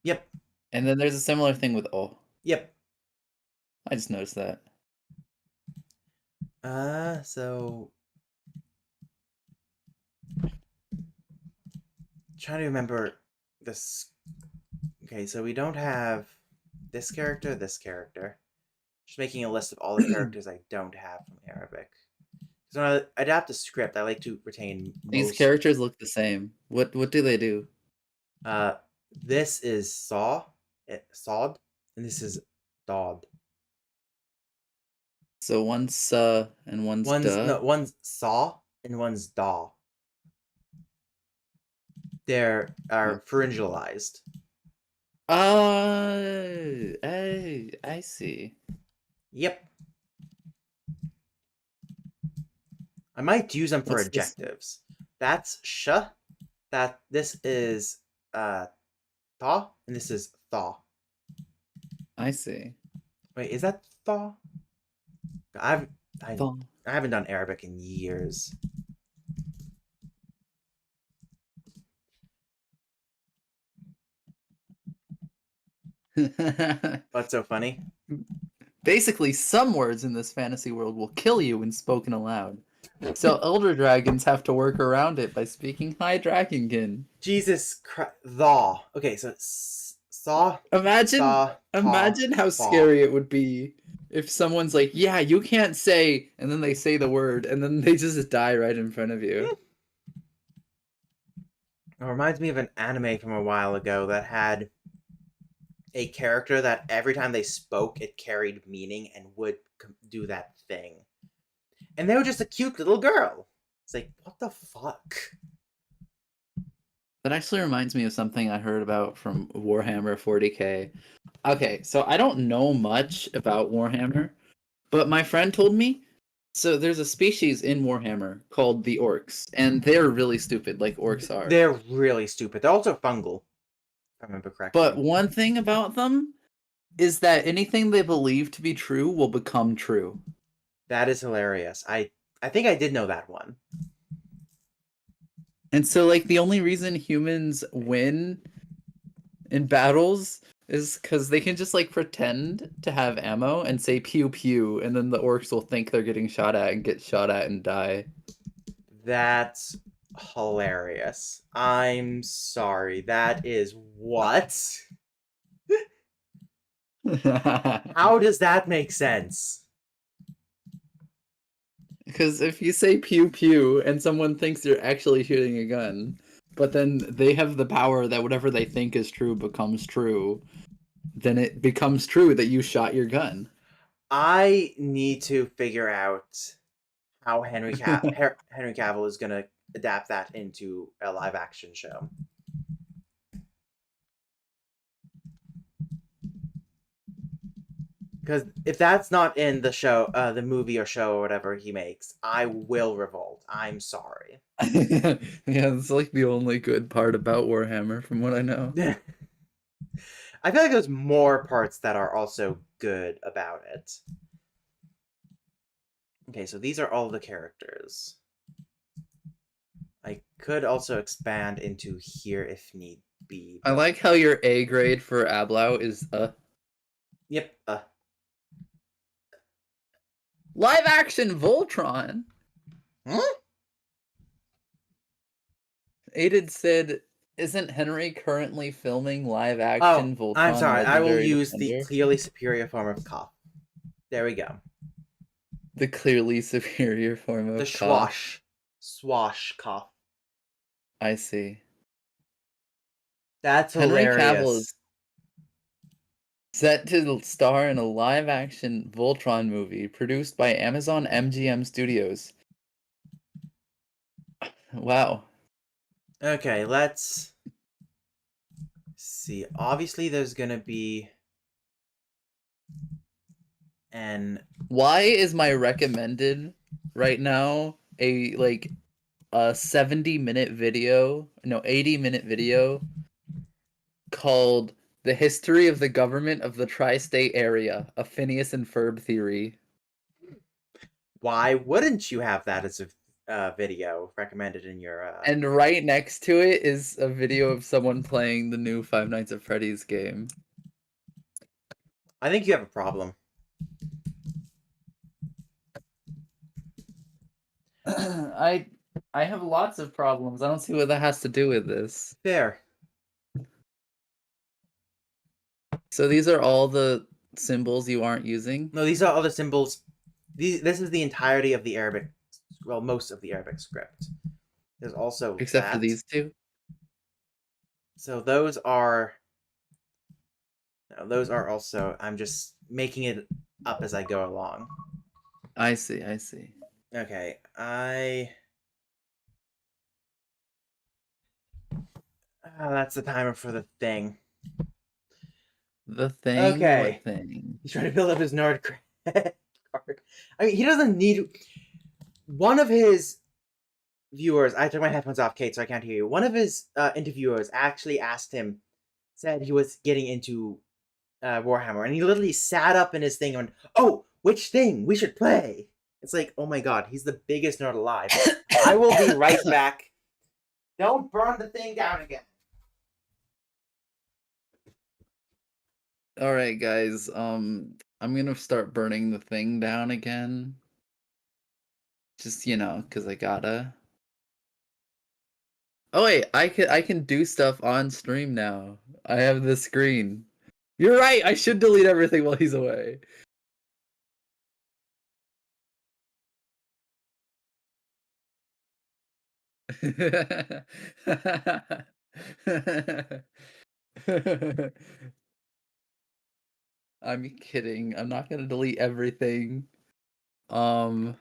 Yep. And then there's a similar thing with O. Yep. I just noticed that. So... Trying to remember this... Okay, so we don't have this character. Just making a list of all the characters I don't have from Arabic. Because when I adapt a script, I like to retain These characters look the same. What do they do? This is Sod, and this is Dod. So one's and one's duh. No, one's Saw and one's Daw. They're pharyngalized. I see. Yep. I might use them for What's adjectives. That's sh, That this is thaw and this is thaw. I see. Wait, is that thaw? I've I Thaw. I haven't done Arabic in years. What's so funny? Basically, some words in this fantasy world will kill you when spoken aloud. So elder dragons have to work around it by speaking High Dragonkin. Jesus Christ, thaw. Okay, so saw, Imagine, saw, taw, imagine how thaw. scary it would be if someone's like, "Yeah, you can't say," and then they say the word, and then they just die right in front of you. It reminds me of an anime from a while ago that had a character that every time they spoke, it carried meaning and would do that thing. And they were just a cute little girl. It's like, what the fuck? That actually reminds me of something I heard about from Warhammer 40K. Okay, so I don't know much about Warhammer, but my friend told me. So there's a species in Warhammer called the orcs, and they're really stupid, like orcs are. They're really stupid. They're also fungal, if I remember But correctly. one thing about them is that anything they believe to be true will become true. That is hilarious. I think I did know that one. And so, like, the only reason humans win in battles is because they can just, like, pretend to have ammo and say pew pew, and then the orcs will think they're getting shot at and get shot at and die. That's hilarious. I'm sorry. That is what? How does that make sense? Because if you say pew pew and someone thinks you're actually shooting a gun, but then they have the power that whatever they think is true becomes true, then it becomes true that you shot your gun. I need to figure out how Henry Cavill is gonna adapt that into a live action show. Because if that's not in the show, the movie or show or whatever he makes, I will revolt. I'm sorry. Yeah, that's like the only good part about Warhammer, from what I know. I feel like there's more parts that are also good about it. Okay, so these are all the characters. I could also expand into here if need be. I like how your A grade for Ablau is Yep. live action Voltron. Huh? Aided said, "Isn't Henry currently filming live Oh, action I'm Voltron sorry. I will Legendary use the Defender?" clearly superior form of cough. There we go. The clearly superior form The of cough. swash cough. I see. That's Henry Cavill hilarious. is set to star in a live action Voltron movie produced by Amazon MGM Studios. Wow. Okay, let's see. Obviously, there's gonna be an Why is my recommended right now a 70-minute video, no, 80-minute video called "The History of the Government of the Tri-State Area: A Phineas and Ferb Theory." why wouldn't you have that as a video recommended in your And right next to it is a video of someone playing the new Five Nights at Freddy's game. I think you have a problem. I I have lots of problems. I don't see what that has to do with this. There. So these are all the symbols you aren't using, No, these are all the symbols. This is the entirety of the Arabic, well, most of the Arabic script. There's also except for that. these two. So those are, no, those are also. I'm just making it up as I go along. I see, I see. Okay, that's the timer for the thing. The thing, Okay, what thing? he's trying to build up his nerd card. I mean, he doesn't need one of his viewers, I took my headphones off, Kate, so I can't hear you. One of his interviewers actually asked him, said he was getting into Warhammer, and he literally sat up in his thing and went, "Oh, which thing? We should play." It's like, oh my god, he's the biggest nerd alive. I will be right back. Don't burn the thing down again. All right, guys. I'm gonna start burning the thing down again. Just, cause I gotta. Oh wait, I can do stuff on stream now. I have the screen. You're right. I should delete everything while he's away. I'm kidding. I'm not gonna delete everything. Um,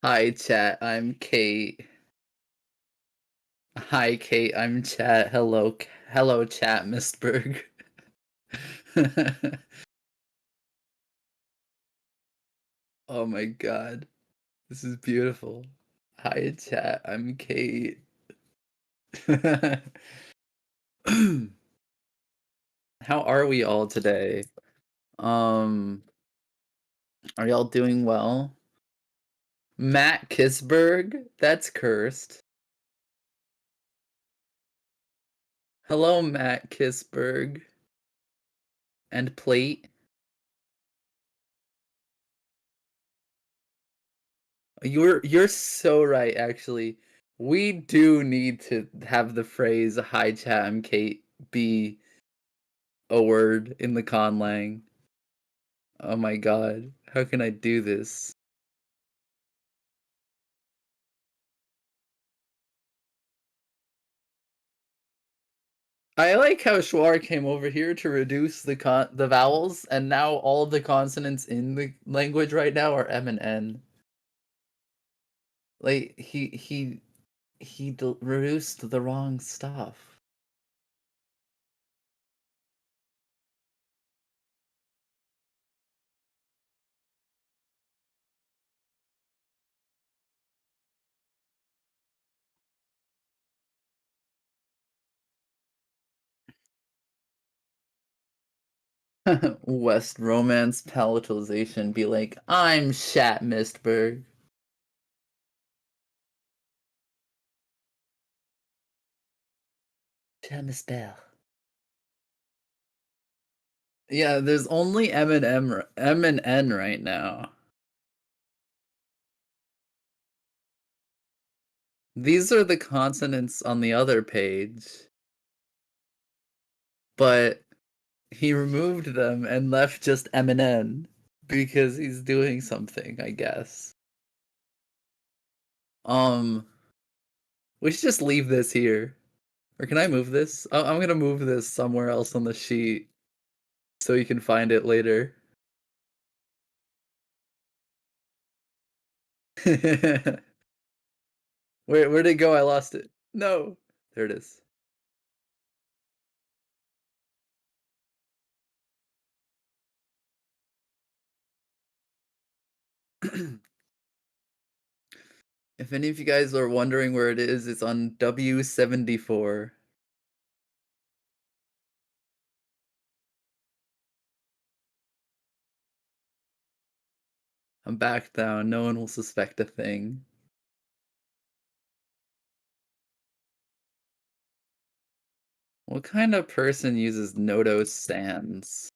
Hi chat. I'm Kate. Hi Kate. I'm chat. Hello chat, Mistberg. Oh my god. This is beautiful. Hi chat. I'm Kate. How are we all today? Um, are y'all doing well? Matt Kisberg? That's cursed. Hello, Matt Kisberg. And Plate. You're so right, actually. We do need to have the phrase "Hi chat, I'm Kate" be a word in the conlang. Oh my god, how can I do this? I like how Schwar came over here to reduce the vowels, and now all of the consonants in the language right now are M and N. Like he reduced the wrong stuff. West Romance palatalization be like, I'm Shat Mistberg. Shat Mistberg. Yeah, there's only M and N right now. These are the consonants on the other page. But he removed them and left just M and N because he's doing something, I guess. We should just leave this here. Or can I move this? I'm gonna move this somewhere else on the sheet so you can find it later. Where'd it go? I lost it. No. There it is. If any of you guys are wondering where it is, it's on W74. I'm back down. No one will suspect a thing. What kind of person uses Nodo sans?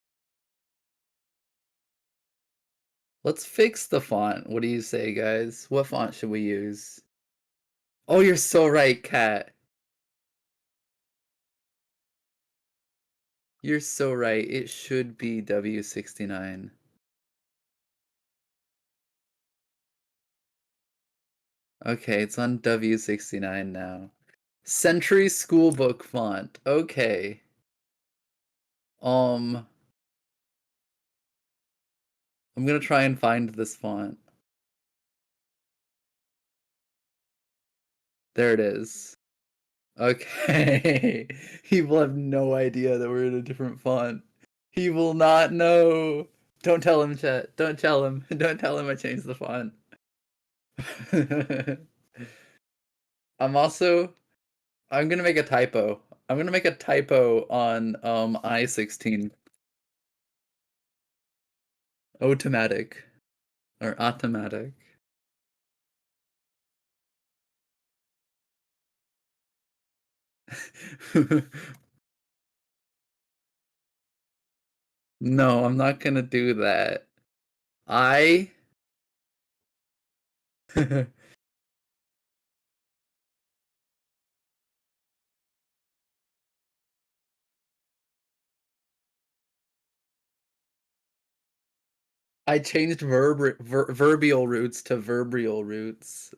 Let's fix the font. What do you say, guys? What font should we use? Oh, you're so right, Kat. You're so right. It should be W69. Okay, it's on W69 now. Century Schoolbook font. Okay. I'm gonna try and find this font. There it is. Okay. He will have no idea that we're in a different font. He will not know. Don't tell him, chat. Don't tell him. Don't tell him I changed the font. I'm gonna make a typo. I'm gonna make a typo on I-16. Automatic. Or automatic. No, I'm not gonna do that. I I changed verbial roots to verbrial roots.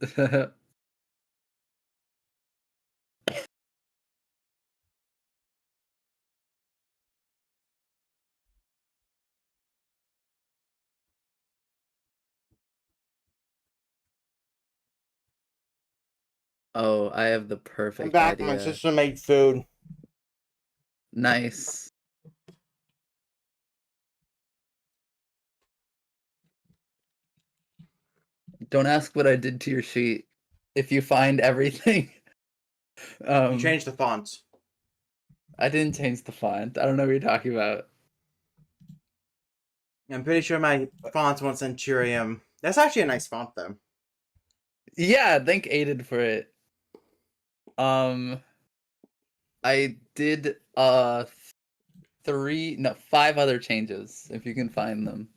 Oh, I have the I'm perfect back. My idea. sister made food. Nice. Don't ask what I did to your sheet. If you find everything, You um, changed the fonts. I didn't change the font. I don't know what you're talking about. I'm pretty sure my font's one Centurium. That's actually a nice font, though. Yeah, thank Aiden for it. I did 5 other changes if you can find them.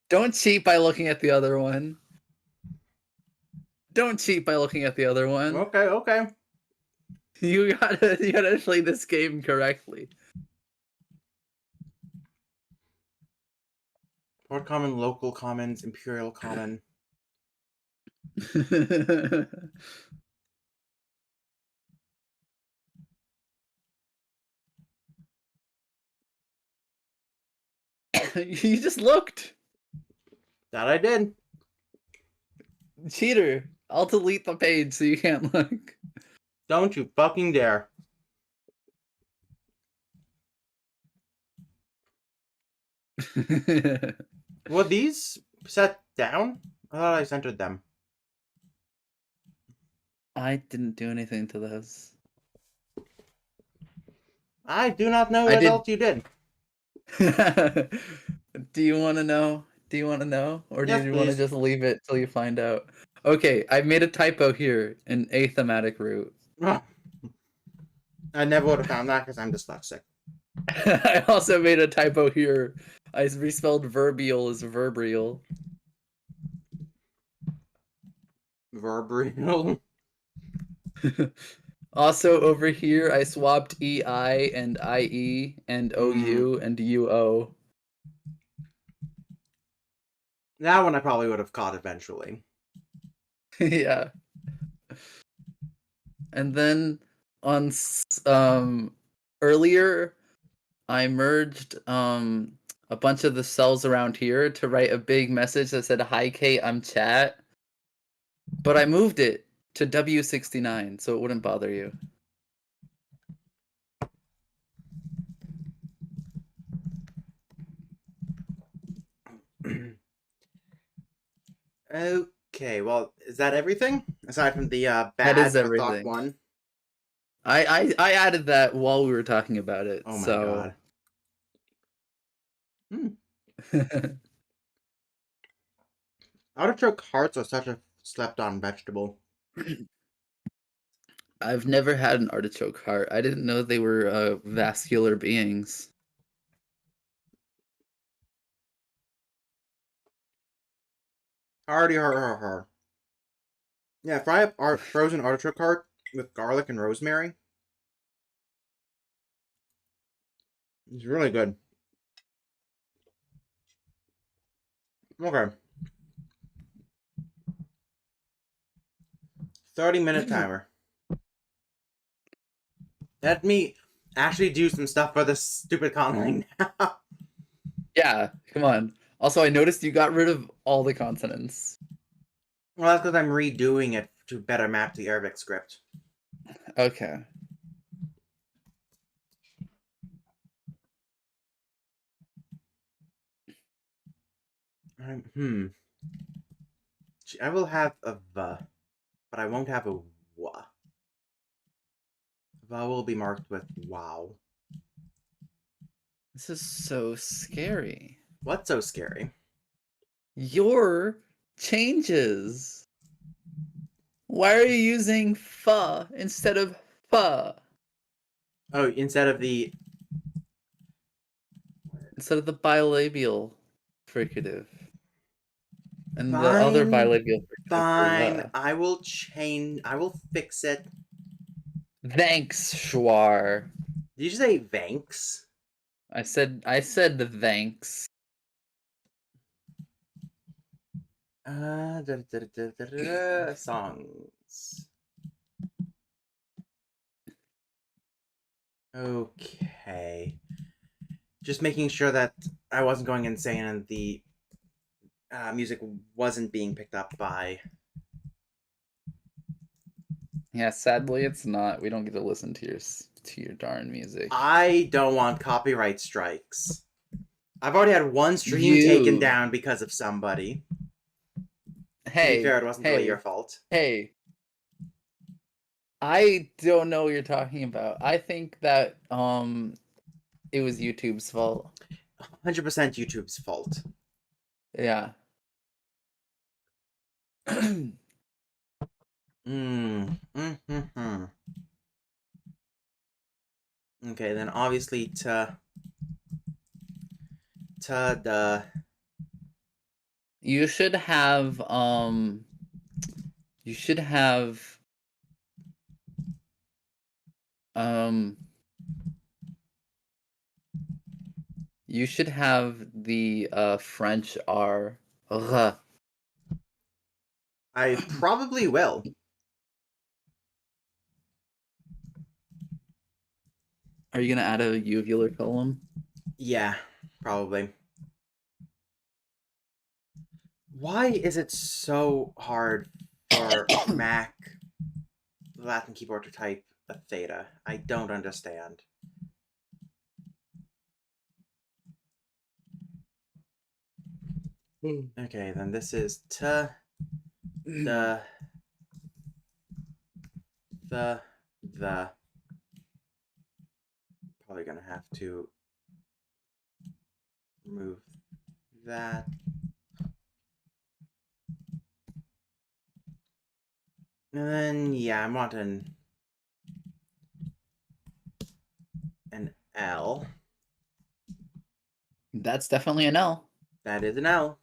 Don't cheat by looking at the other one. Don't cheat by looking at the other one. Okay. You gotta play this game correctly. Port common, local commons, imperial common. You just looked. That I did. Cheater. I'll delete the page so you can't look. Don't you fucking dare. Were these set down? I thought I centered them. I didn't do anything to this. I do not know I what did. else you did. Do you want to know? Do you want to know? Or do Yes, you want to please. just leave it till you find out? Okay, I made a typo here in athematic root. I never would have found that because I'm dyslexic. I also made a typo here. I respelled verbial as verbrial. Verbrial. Also over here, I swapped EI and IE and OU and UO. That one I probably would have caught eventually. Yeah. And then on earlier, I merged a bunch of the cells around here to write a big message that said, "Hi Kate, I'm chat." But I moved it to W69 so it wouldn't bother you. Okay, well, is that everything? Aside from the That is bad for thought everything. one? I added that while we were talking about it. Oh my so god. Artichoke hearts are such a slept on vegetable. I've never had an artichoke heart. I didn't know they were vascular beings. Har. Yeah, fry up frozen artichoke heart with garlic and rosemary. It's really good. Okay. 30-minute timer. Let me actually do some stuff for this stupid conlang now. Yeah, come on. Also, I noticed you got rid of all the consonants. Well, that's because I'm redoing it to better map the Arabic script. Okay. Hmm. I will have a v, but I won't have a w. Vowel will be marked with wow. This is so scary. What's so scary? Your changes. Why are you using fa instead of fa? Oh, instead of the Instead of the bilabial fricative. And the other fine, bilabial fricative for fine. the. I will change. I will fix it. Thanks, Schwar. Did you say Vanks? I said the thanks. Songs. Okay. Just making sure that I wasn't going insane and the music wasn't being picked up by. Yeah, sadly it's not. We don't get to listen to your darn music. I don't want copyright strikes. I've already had one stream taken You. down because of somebody. To be fair, Hey, it wasn't really your hey, fault. hey. I don't know what you're talking about. I think that it was YouTube's fault. 100% YouTube's fault. Yeah. Mm. Okay, then obviously to the You should have you should have um you should have the French R. Ugh. I probably will. Are you gonna add a uvular column? Yeah, probably. Why is it so hard for Mac Latin keyboard to type a theta? I don't understand. Okay, then this is the the probably gonna have to remove that. And then yeah, I'm wanting an L. That's definitely an L. That is an L.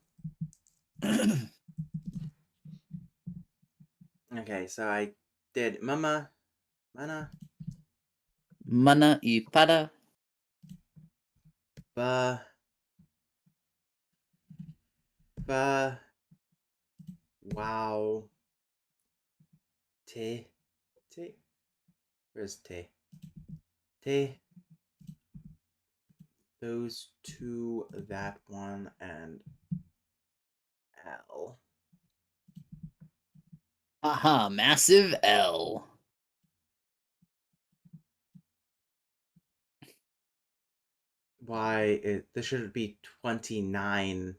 Okay, so I did mana, Mana y para. ba, ba, wow, te, te. Where's te? Te. Those two, that one, and L. Aha, massive L. Why this should be 29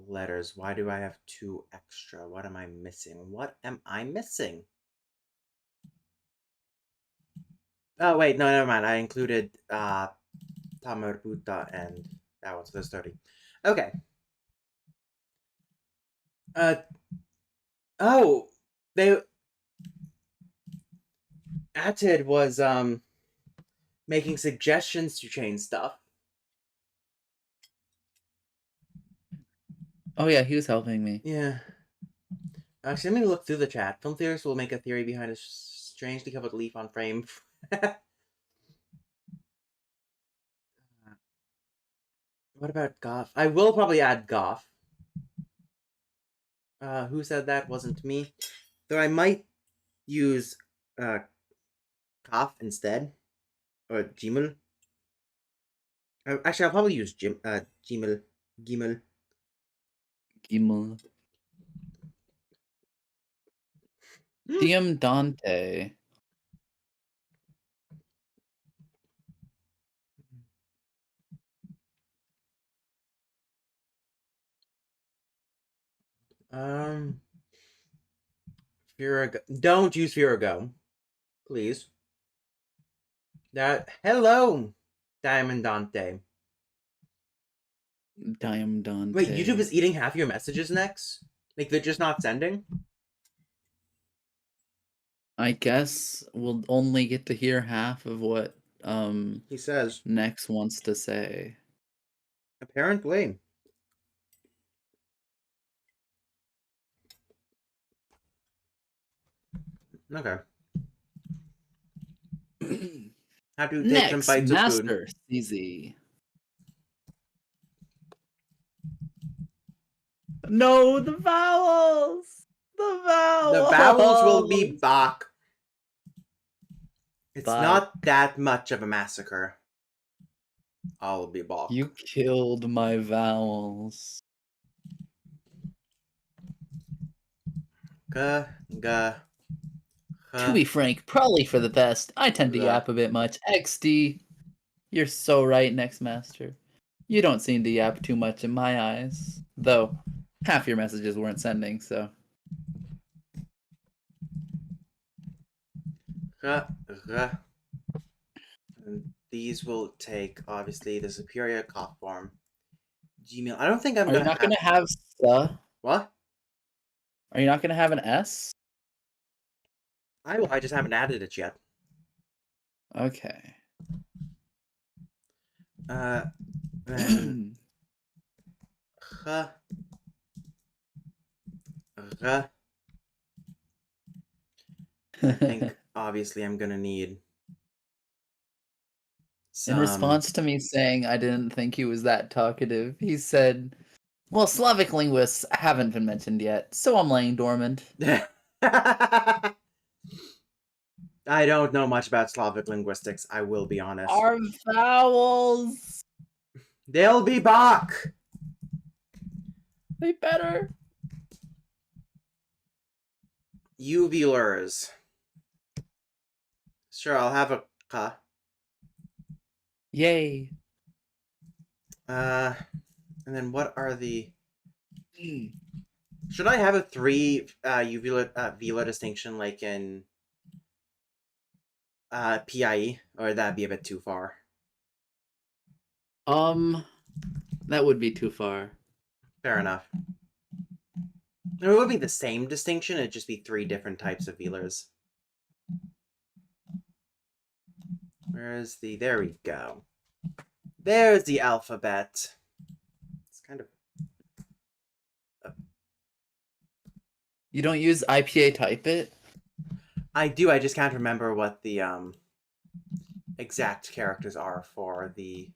letters. Why do I have two extra? What am I missing? What am I missing? Oh wait, no, never mind. I included Tamarbuta and that one, so there's 30. Okay. Uh oh, they Atid was making suggestions to change stuff. Oh yeah, he was helping me. Yeah. Actually, let me look through the chat. Film theorists will make a theory behind a strangely covered leaf on frame. What about Goff? I will probably add Goff. Who said that? Wasn't me. Though I might use uh, Goff instead. Or Gimel. Actually, I'll probably use Gimel. Gimel. Gimel. DM Dante. Um, Virago. Don't use Virago, please. That hello, Diamond Dante. DM Wait, YouTube Dante. is eating half your messages next. Like they're just not sending. I guess we'll only get to hear half of what He says Nex wants to say. apparently. Okay, have to take some Nex bites of food. Master CZ. No, the vowels. The The vowels will be vowels. Bach. It's Bye. not that much of a massacre. I'll be Bach. You killed my vowels. Ga, ga, To be frank, probably for the best. I tend to ga. yap a bit much. XD. You're so right, Next Master. You don't seem to yap too much in my eyes. Though, half your messages weren't sending, so. Ga, ga. And these will take, obviously, the superior cough form. Gmail. I don't think I'm Are you gonna not have. gonna have What? Are you not gonna have an S? I just haven't added it yet. Okay. Then. Ga, ga. I think, obviously, I'm gonna need In some. response to me saying I didn't think he was that talkative, he said, well, Slavic linguists haven't been mentioned yet, so I'm laying dormant. I don't know much about Slavic linguistics, I will be honest. Our vowels! They'll be Bach! They better. Uvulars. Sure, I'll have a ka. Yay. And then what are the... Should I have a three uvular velar distinction like in PIE, or would that be a bit too far? That would be too far. Fair enough. It would be the same distinction, it'd just be three different types of velars. Where's the... There we go. There's the alphabet. It's kind of... You don't use IPA type it? I do, I just can't remember what the exact characters are for the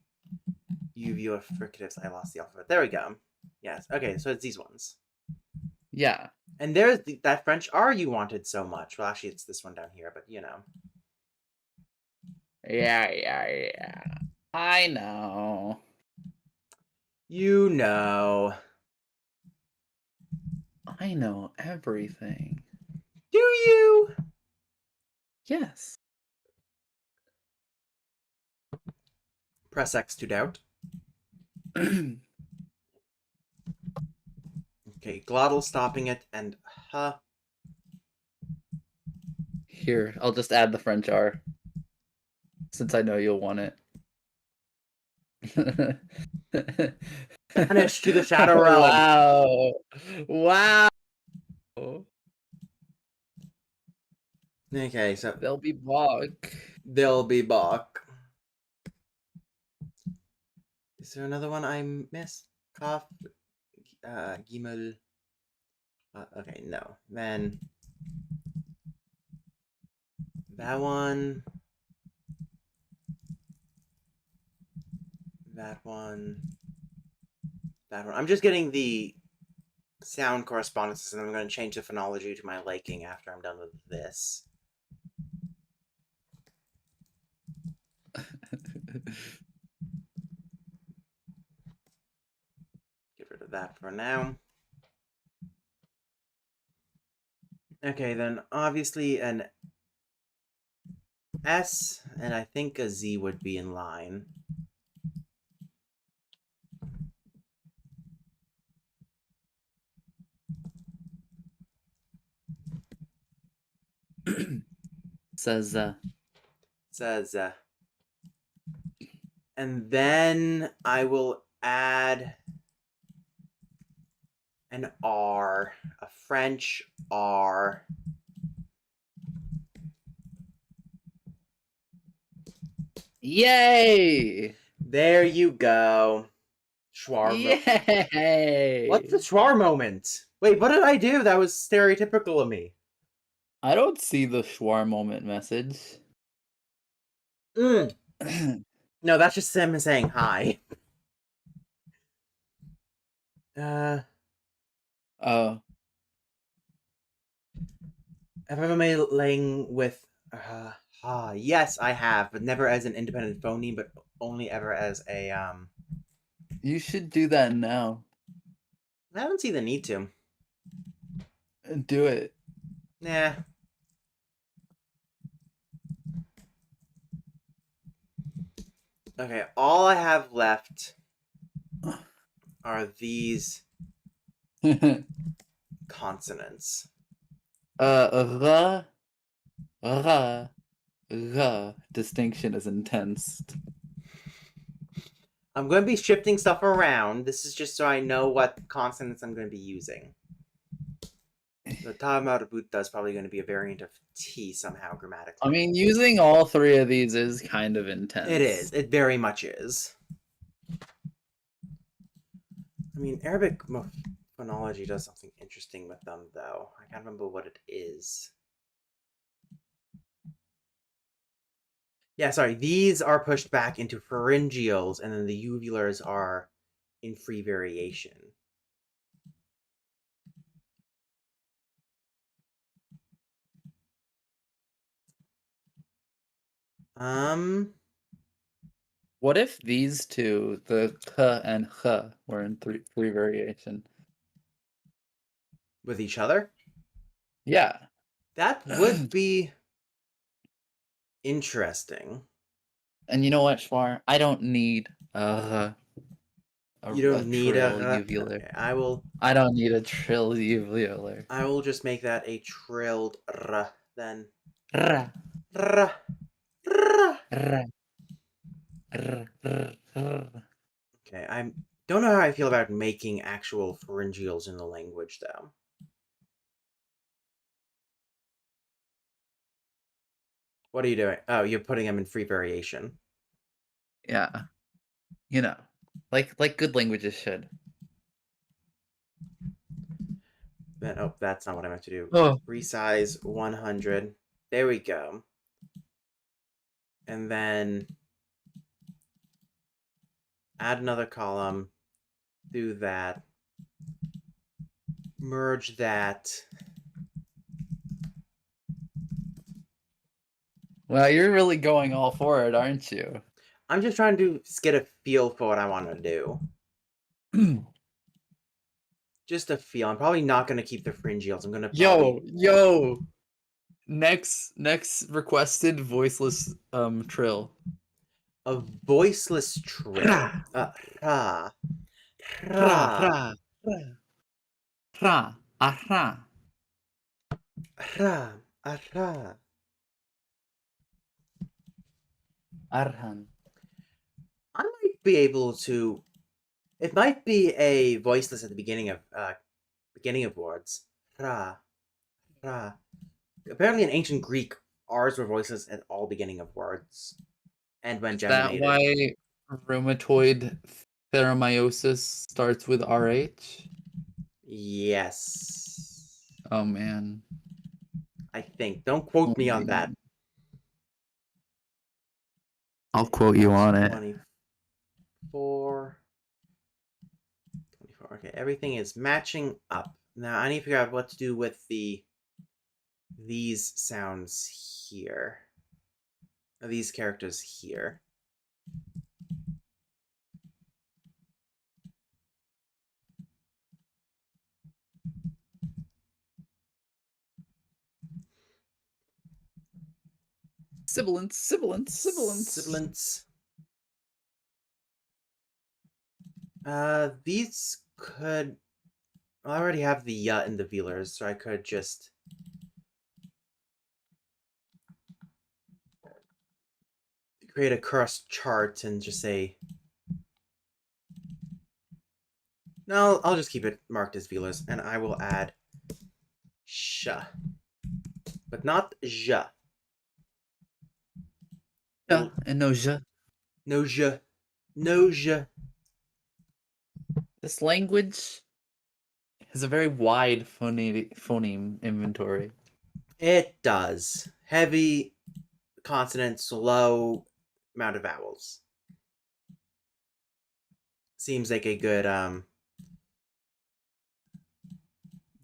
uvular fricatives. I lost the alphabet. There we go. Yes, okay, so it's these ones. Yeah. And there's that French R you wanted so much. Well, actually, it's this one down here, but you know. Yeah. I know. You know. I know everything. Do you? Yes. Press X to doubt. Okay, glottal stopping it, and Here, I'll just add the French R. Since I know you'll want it. Vanish to the Shadow Realm. Wow. Okay, so They'll be Bach. they'll be Bach. Is there another one I missed? Cough, Gimel. Okay, no. Then that one. That one. That one. I'm just getting the sound correspondences, and I'm going to change the phonology to my liking after I'm done with this. Get rid of that for now. Okay, then obviously an S and I think a Z would be in line. Says Says, and then I will add an R, a French R. yay! There you go. Schwarm. What's the Yay! schwar moment? Wait, what did I do? That was stereotypical of me. I don't see the Schwar moment message. Mm. No, that's just him saying hi. Oh, Have I ever made laying with yes, I have, but never as an independent phoneme, but only ever as a you should do that now. I don't see the need to. Do it. Nah. Okay, all I have left are these consonants. Ra, ra, ra. Distinction is intense. I'm going to be shifting stuff around. This is just so I know what consonants I'm going to be using. The Tamarubuta is probably going to be a variant of T somehow grammatically. I mean, using all three of these is kind of intense. It is. It very much is. I mean, Arabic phonology does something interesting with them, though. I can't remember what it is. Yeah, sorry. These are pushed back into pharyngeals, and then the uvulars are in free variation. What if these two, the k and h, were in three variation? With each other? Yeah. That would be interesting. And you know what, Schwar? I don't need You don't a need trill a. uvular. Okay, I will. I don't need a trill uvular. I will just make that a trilled r then. Ra, R. R. ra, ra. Okay, I don't know how I feel about making actual pharyngeals in the language, though. What are you doing? Oh, you're putting them in free variation. Yeah. You know, like good languages should. Then, oh, that's not what I meant to do. Oh. Resize 100. There we go. And then add another column. Do that. Merge that. Well, you're really going all for it, aren't you? I'm just trying to get a feel for what I want to do. Just a feel. I'm probably not going to keep the pharyngeals. I'm going to probably... Yo. Next requested voiceless trill. A voiceless trill. Ra, Ra. ra, Ra. ra, ra, ra, ra. Ra. Ra. Arhan. I might be able to... It might be a voiceless at the beginning of words. Ra. Ra. Apparently in ancient Greek, R's were voiceless at all beginning of words. And when Is that geminated. why rheumatoid theromyosis starts with RH? Yes. Oh man. I think. Don't quote Oh, me on that. man. I'll quote you on it. 24. 24. Okay, everything is matching up. Now I need to figure out what to do with these sounds here. These characters here. Sibilance, sibilance, sibilance. Sibilants. These could. I already have the yut in the velars, so I could just create a cursed chart and just say. No, I'll just keep it marked as velars, and I will add sh, but not j. Ja, and no je. No j, no j. This language has a very wide phoneme inventory. It does. Heavy consonants, low amount of vowels. Seems like a good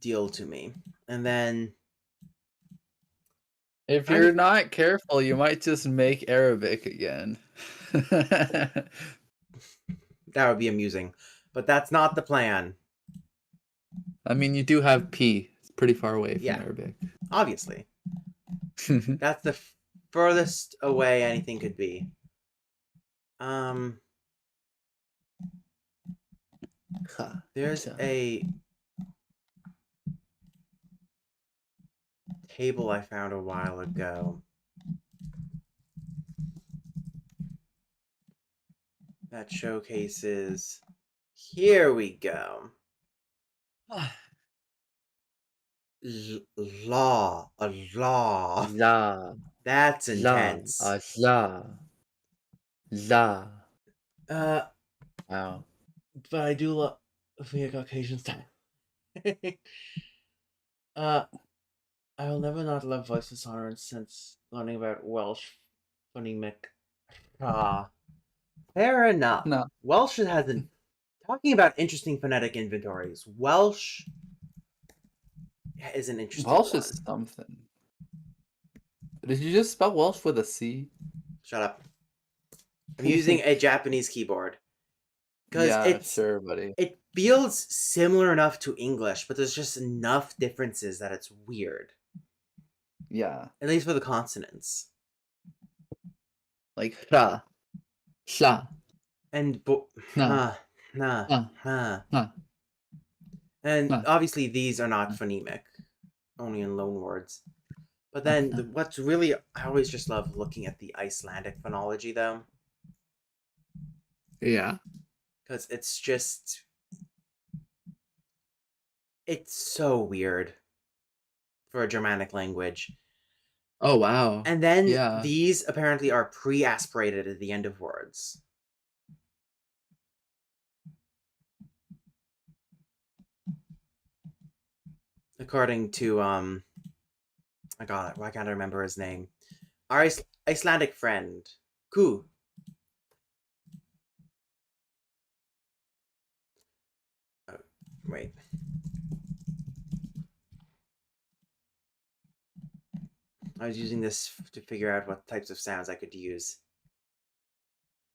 deal to me. And then If you're not careful, you might just make Arabic again. that would be amusing, but that's not the plan. I mean, you do have P. It's pretty far away from Yeah, Arabic. obviously. That's the furthest away anything could be. There's a table I found a while ago that showcases. Here we go. Law, a law. La, That's la, intense. la, la. Uh, Wow. but I do love the Caucasian style. uh, I will never not love voice dissonance since learning about Welsh phonemic. Ah, fair enough. No, Welsh hasn't. Talking about interesting phonetic inventories, Welsh is an interesting Welsh one. is something. Did you just spell Welsh with a C? Shut up. I'm using a Japanese keyboard because Yeah, sure, buddy. it feels similar enough to English, but there's just enough differences that it's weird. Yeah. At least for the consonants. Like ra, sha, And na, nah, nah, na, nah. na, And na, obviously these are not na, phonemic, only in loan words. But na, then na. what's really I always just love looking at the Icelandic phonology though, Yeah. because it's so weird for a Germanic language. Oh, wow. And then Yeah. these apparently are pre-aspirated at the end of words. According to I got it. Why can't I remember his name? Our Icelandic friend, Ku. Oh, wait. I was using this to figure out what types of sounds I could use.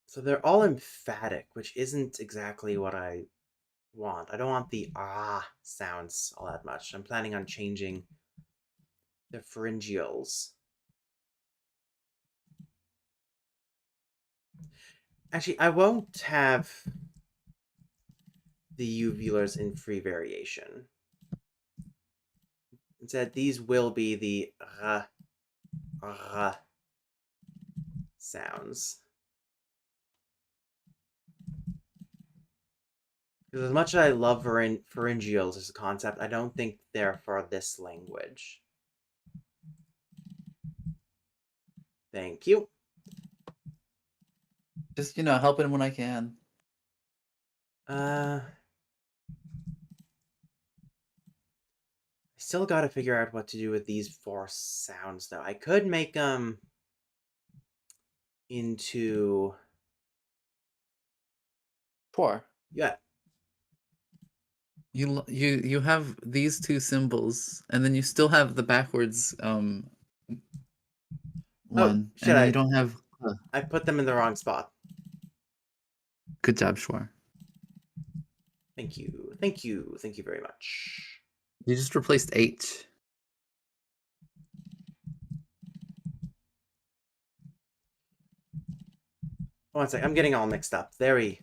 So they're all emphatic, which isn't exactly what I want. I don't want the ah sounds all that much. I'm planning on changing the pharyngeals. Actually, I won't have the uvulars in free variation. Instead, these will be the sounds. Because as much as I love pharyngeals as a concept, I don't think they're for this language. Thank you. Just, helping when I can. I still got to figure out what to do with these four sounds, though. I could make them into Sure. yeah. You have these two symbols, and then you still have the backwards Oh one, shit! and then you don't have. I put them in the wrong spot. Good job, Shwar. Thank you. Thank you. Thank you very much. You just replaced H. One sec, I'm getting all mixed up. There we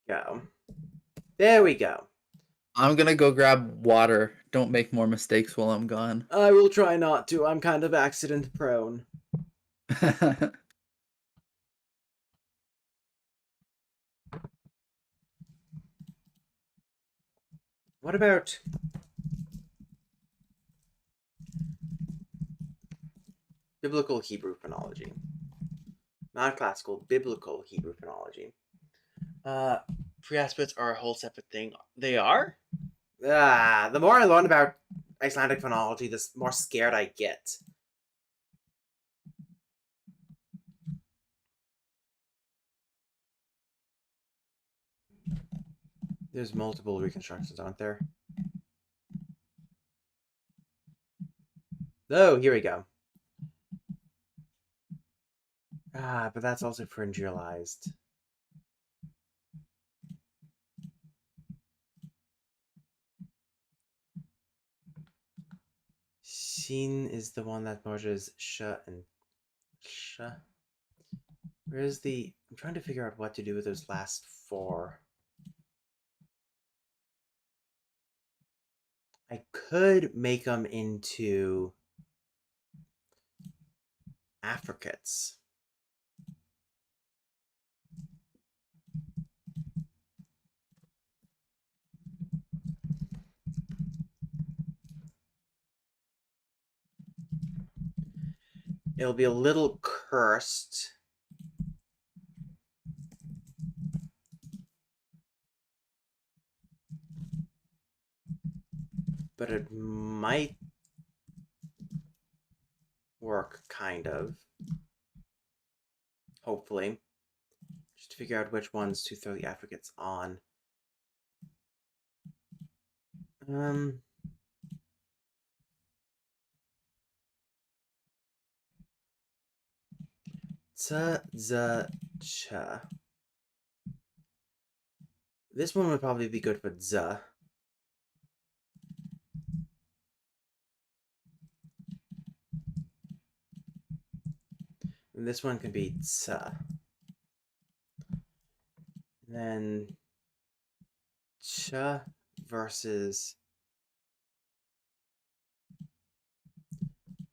go. There we go. I'm gonna go grab water. Don't make more mistakes while I'm gone. I will try not to. I'm kind of accident prone. What about biblical Hebrew phonology? Non-classical, biblical Hebrew phonology. Pre-aspirates are a whole separate thing. They are? The more I learn about Icelandic phonology, the more scared I get. There's multiple reconstructions, aren't there? Oh, here we go. But that's also pharyngealized. Shin is the one that merges sh and sh. Where's the... I'm trying to figure out what to do with those last four. I could make them into affricates. It'll be a little cursed. But it might work, kind of. Hopefully. Just to figure out which ones to throw the affricates on. Z, z, ch. This one would probably be good for z. And this one can be ts. And then ch versus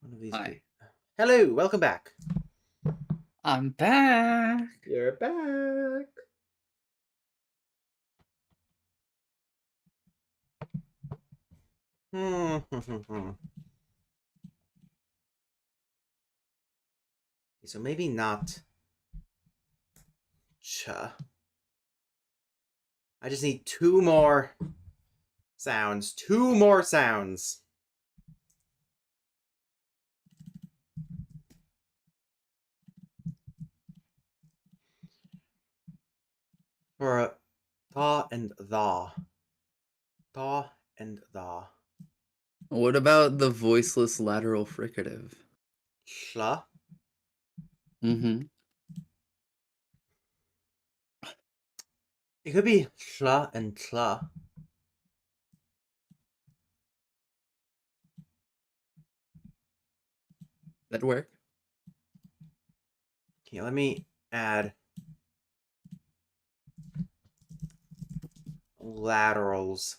one of these. Hi. Hello, welcome back. I'm back. You're back. So maybe not ch. I just need two more sounds. Two more sounds. For tha and tha. Tha and tha. What about the voiceless lateral fricative? Shla. Mm-hmm. It could be shla and tla. That work? Okay, let me add laterals.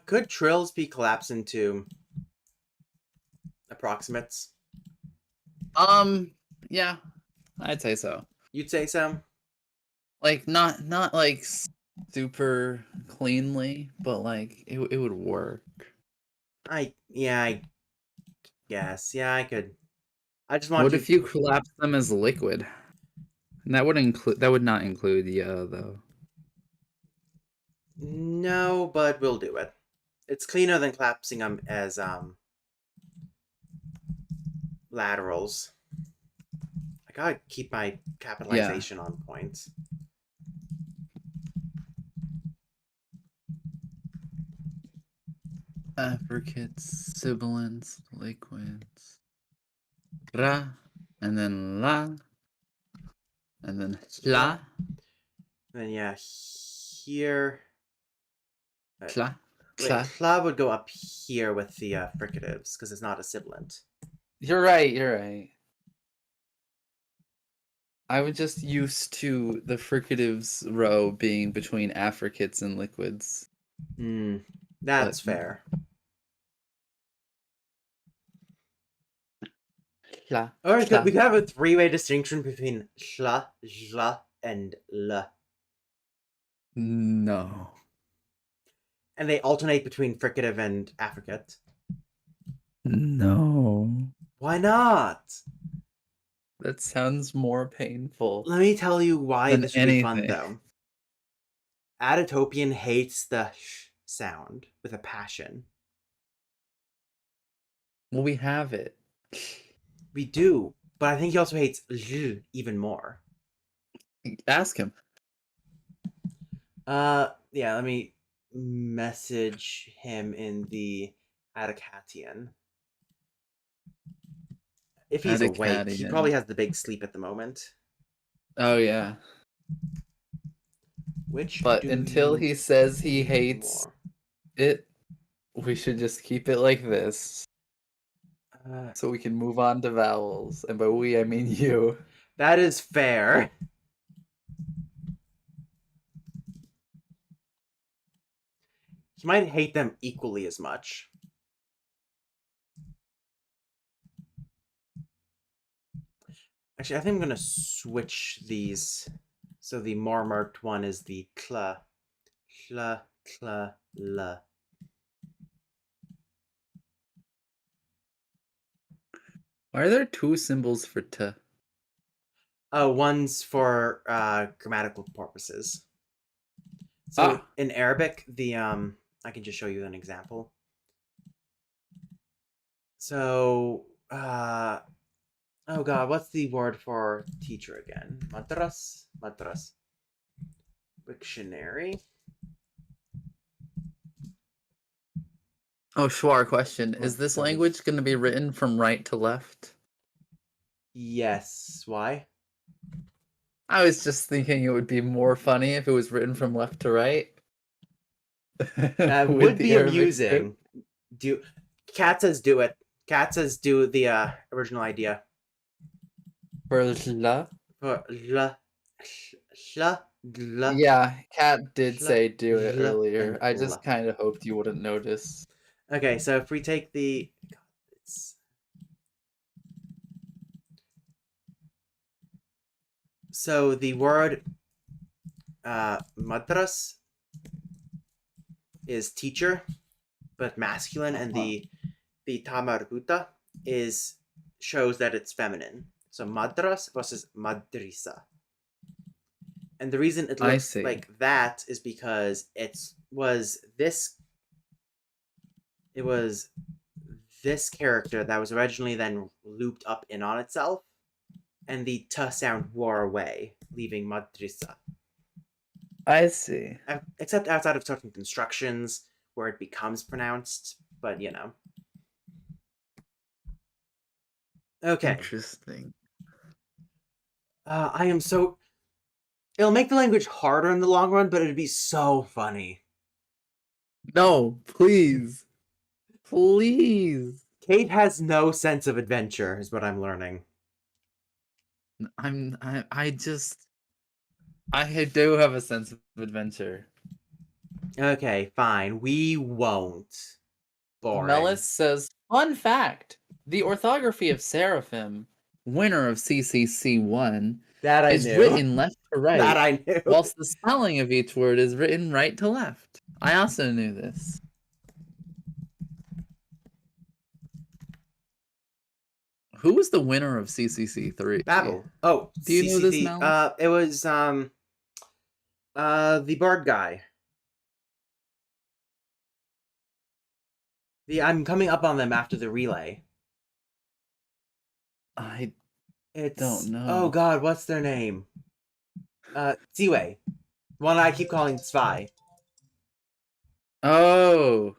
Could trills be collapsed into approximates? Yeah, I'd say so. You'd say so? Like not like super cleanly, but like it would work. I guess. Yeah, I could. I just want What you. if you collapse them as liquid? And that would not include yeah though. No, but we'll do it. It's cleaner than collapsing them as laterals. I gotta keep my Yeah. capitalization on point. Affricates, sibilants, liquids. Ra, and then la, and then la. Then yeah, here Uh, Cla, Wait, cla. cla would go up here with the fricatives because it's not a sibilant. You're right. You're right. I was just used to the fricatives row being between affricates and liquids, Hmm, but that's fair. cla, Or we cla. could have a three-way distinction between shla, zla, and l. No, And they alternate between fricative and affricate. no. Why not? That sounds more painful Let me tell you why than this would be fun, anything. though. Adatopian hates the sh sound with a passion. Well, we have it. We do, but I think he also hates l even more. Ask him. Yeah, let me message him in the Atticatian. If he's awake, he Atticadian. probably has the big sleep at the moment. Oh yeah. Which But do until you he says he hate hates more? it, we should just keep it like this. Uh, So we can move on to vowels. And by we, I mean you. that is fair. He might hate them equally as much. Actually, I think I'm gonna switch these. So the more marked one is the cla, cla, cla, la. Why are there two symbols for t? One's for grammatical purposes. So Ah, in Arabic, the I can just show you an example. So oh god, what's the word for teacher again? Madras, madras. Dictionary. oh, Shwar, question. Is this Madras. language going to be written from right to left? Yes. Why? I was just thinking it would be more funny if it was written from left to right. That With would the be Arabic script. amusing. Do Cat says do it. Cat says do the original idea. For la. For la, la, la, Yeah, Kat did la, say do it la, earlier. and I la. just kind of hoped you wouldn't notice. Okay, so if we take the, God, it's, so the word madras is teacher, but masculine, and Uh-huh. the tamarbuta is shows that it's feminine. So madras versus madrisa. And the reason it I looks see. like that is because it was this character that was originally then looped up in on itself, and the t sound wore away, leaving madrisa. I see. Except outside of certain constructions where it becomes pronounced, but you know. Okay. Interesting. I am so. It'll make the language harder in the long run, but it'd be so funny. No, please. Please. Kate has no sense of adventure, is what I'm learning. I just I do have a sense of adventure. Okay, fine. We won't. Melis Boring. says, fun fact, the orthography of Seraphim, winner of CCC1, That I is knew. written left to That right, I knew. whilst the spelling of each word is written right to left. I also knew this. Who was the winner of CCC3? Babel. Oh, Do you know this, CCC. Melis? It was the bird guy. The I'm coming up on them after the relay. I don't It's oh know. god, what's their name? Ziwei. One I keep calling Zwei. Oh,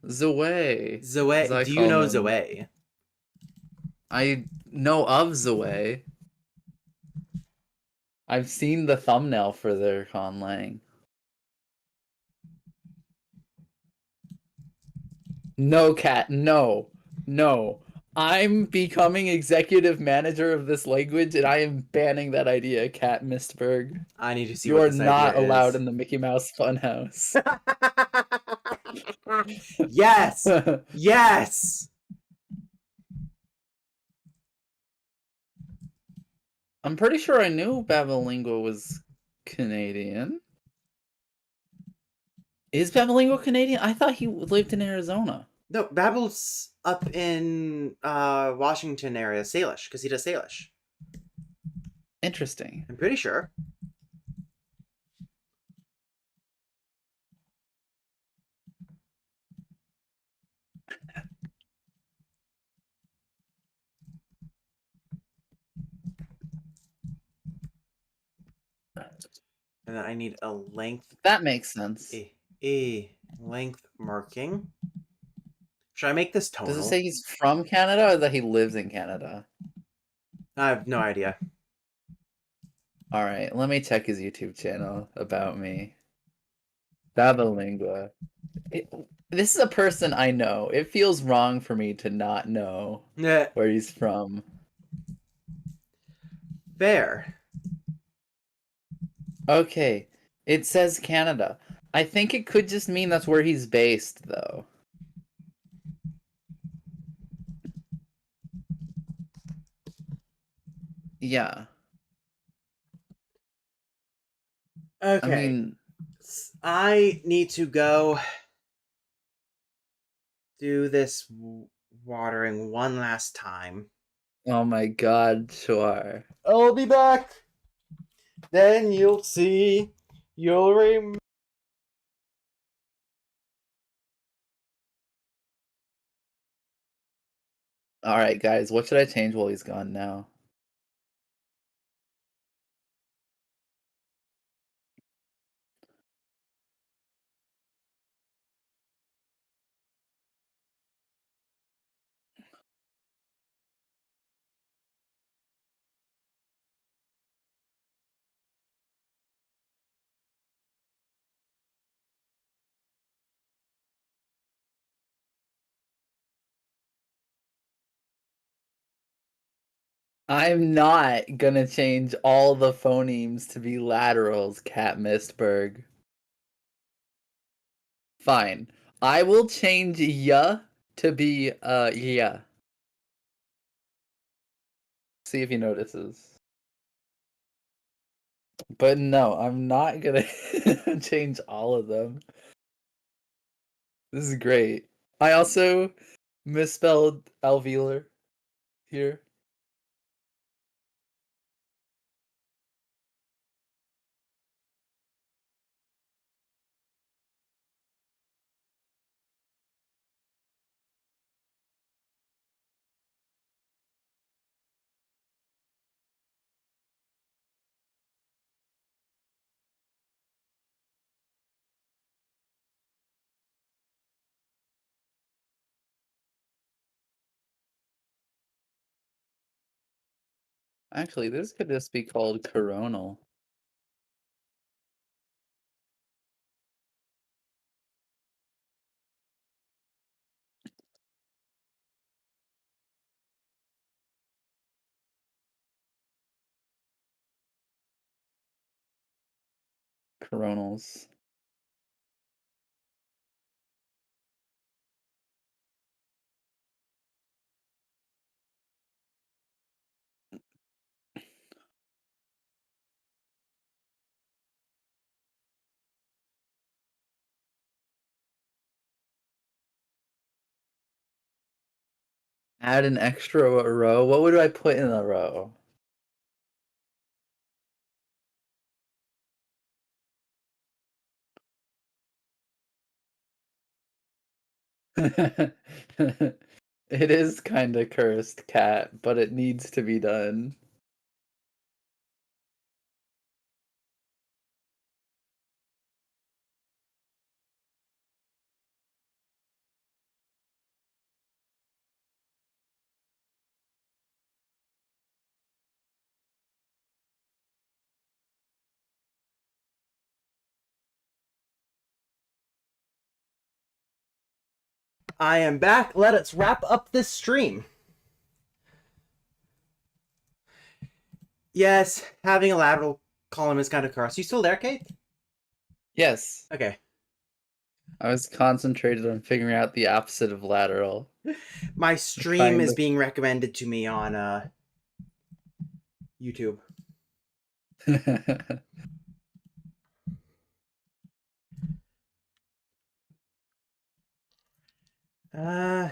Zoe, as Zoe. I Do you call know him. Zoe? I know of Zoe. I've seen the thumbnail for their conlang. No, Cat, no. No. I'm becoming executive manager of this language, and I am banning that idea, Cat Mistberg. I need to see You what are this idea not allowed is. in the Mickey Mouse Funhouse. Yes! Yes! I'm pretty sure I knew Babalingua was Canadian. Is Babalingua Canadian? I thought he lived in Arizona. No, Babel's up in Washington area, Salish, because he does Salish. Interesting. I'm pretty sure. And then I need a length, That makes sense. a length marking. Should I make this Does it tonal? say he's from Canada or that he lives in Canada? I have no idea. All right, let me check his YouTube channel about me. Babalingua. This is a person I know. It feels wrong for me to not know Yeah, where he's from. fair. Okay, it says Canada. I think it could just mean that's where he's based, though. Yeah. I Okay. mean, I need to go do this watering one last time. oh my god, sure. I'll be back. Then you'll see. You'll remember. Alright, guys, what should I change while he's gone now? I'm not gonna change all the phonemes to be laterals, Cat Mistberg. Fine. I will change ya to be yeah. See if he notices. But no, I'm not gonna change all of them. This is great. I also misspelled alveolar here. Actually, this could just be called coronal. Coronals. Add an extra row. What would I put in a row? It is kind of cursed, cat, but it needs to be done. I am back. Let us wrap up this stream. Yes, having a lateral column is kind of gross. You still there, Kate? Yes. Okay. I was concentrated on figuring out the opposite of lateral. My stream Trying is to- being recommended to me on YouTube. Uh,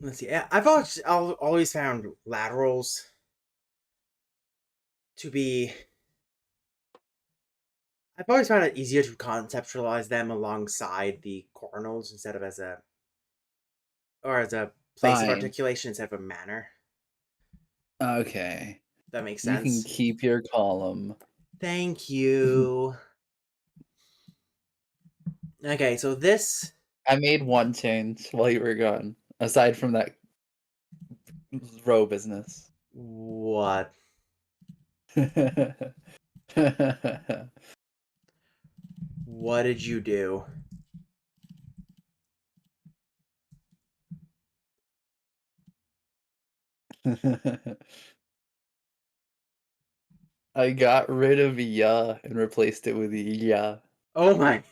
let's see. I've always found laterals to be. I've always found it easier to conceptualize them alongside the coronals instead of as a place of Fine. articulation instead of a manner. Okay. That makes You can sense. keep your column. Thank you. Okay, so this. I made one change while you were gone, aside from that row business. What? What did you do? I got rid of ya and replaced it with ya. Oh my.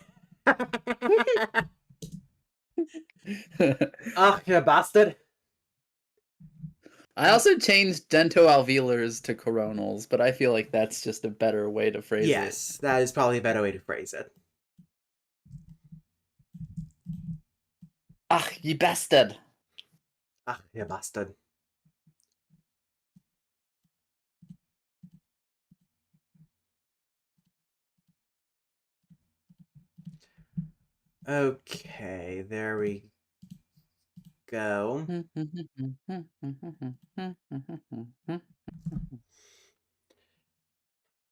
Ach, you bastard. I also changed dentoalveolars to coronals, but I feel like that's just a better way to phrase it. Yes, that is probably a better way to phrase it. Ach, you bastard! Ach, you bastard. Okay, there we go.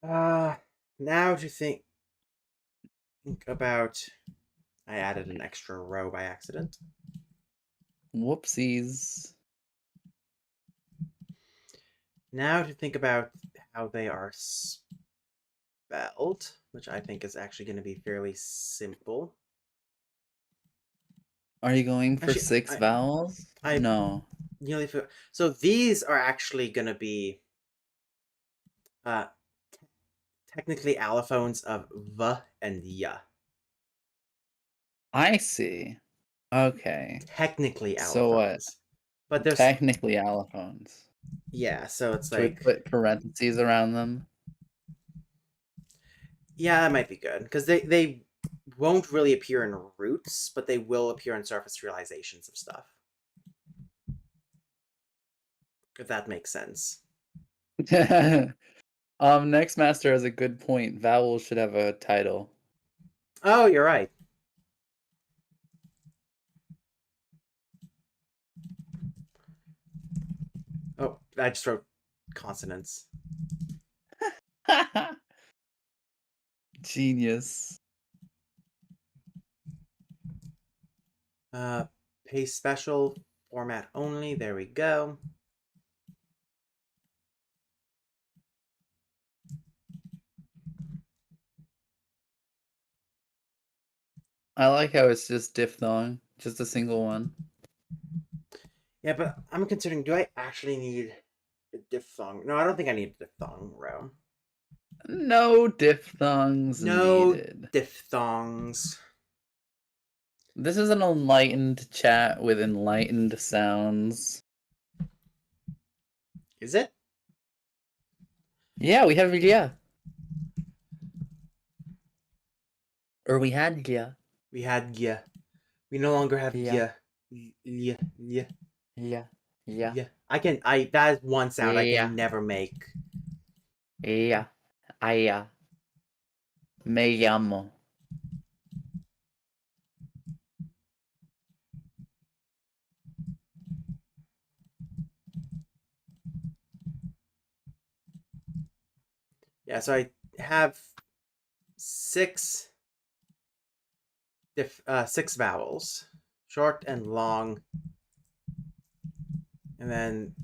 Uh, now to think about. I added an extra row by accident. Whoopsies. Now to think about how they are spelled, which I think is actually going to be fairly simple. Are you going for Actually, 6 vowels? I No. nearly feel so. These are actually going to be uh, technically allophones of v and y. I see. Okay. Technically So what? allophones, but there's Technically allophones. yeah. So it's Should we like put parentheses around them? yeah, that might be good because they won't really appear in roots, but they will appear in surface realizations of stuff. If that makes sense. Next master has a good point. Vowels should have a title. Oh, you're right. Oh, I just wrote consonants. Genius. Paste special format only. There we go. I like how it's just diphthong, just a single one. Yeah, but I'm considering, do I actually need a diphthong? No, I don't think I need a diphthong row. No diphthongs No needed. diphthongs. This is an enlightened chat with enlightened sounds. Is it? Yeah, we have yeah. Or we had yeah. We had yeah. We no longer have Yeah. yeah. Yeah. Yeah. Yeah. Yeah. Yeah. That is one sound I Yeah. can never make. Yeah. Aya. Me llamo. Yeah, so I have six six vowels, short and long, and then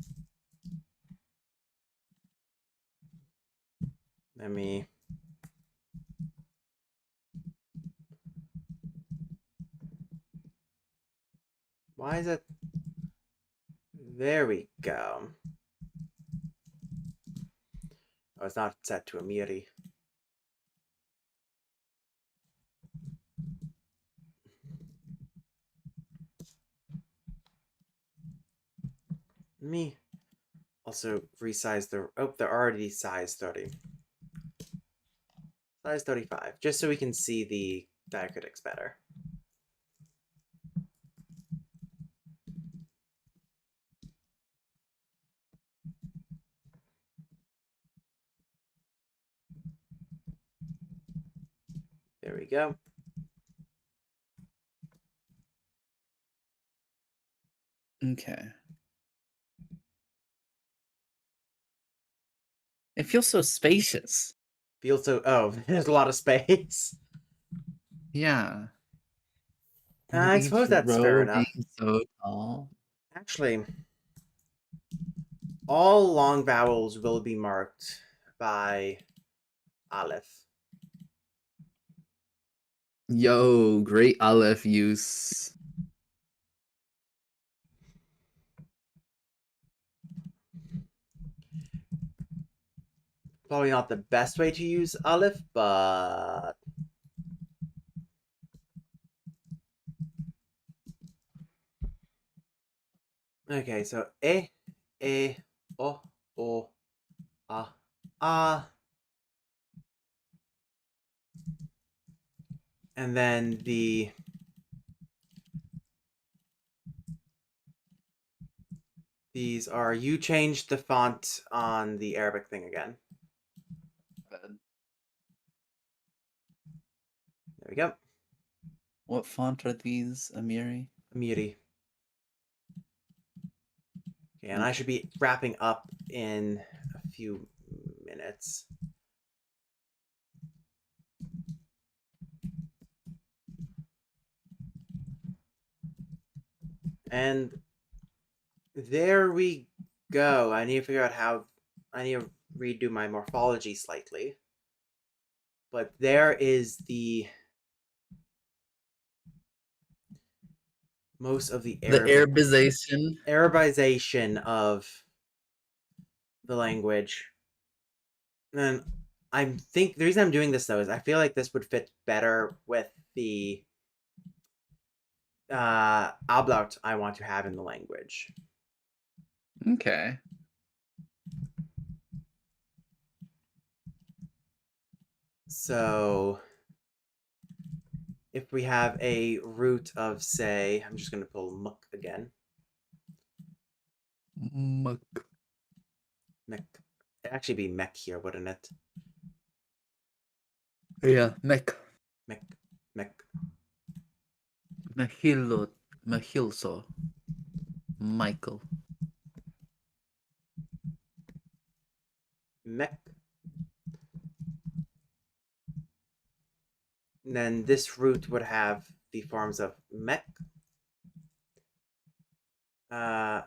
let me Why is it? There we go. Oh, it's not set to a miri. Let me also resize the. Oh, they're already size 30. Size 35, just so we can see the diacritics better. There we go. Okay. It feels so spacious. Feels so. Oh, there's a lot of space. Yeah. With I each suppose that's fair row being enough. so tall. Actually, all long vowels will be marked by aleph. Yo, great Aleph use. Probably not the best way to use aleph, but okay. So o, o, a, and then these are, you changed the font on the Arabic thing again. There we go. What font are these, Amiri? Amiri. Okay, and I should be wrapping up in a few minutes. And there we go. I need to figure out how. I need to redo my morphology slightly. But there is the most of the The Arabic Arabization. Arabization of the language. And I think the reason I'm doing this though is I feel like this would fit better with the ablaut I want to have in the language. Okay. So if we have a root of, say, I'm just going to pull muk again. Muk. Mek. It'd actually be mek here, wouldn't it? Yeah, Mek. Mek. Mek. Mahilot. Mahilso. Michael. Mek. And then this root would have the forms of mek. Uh,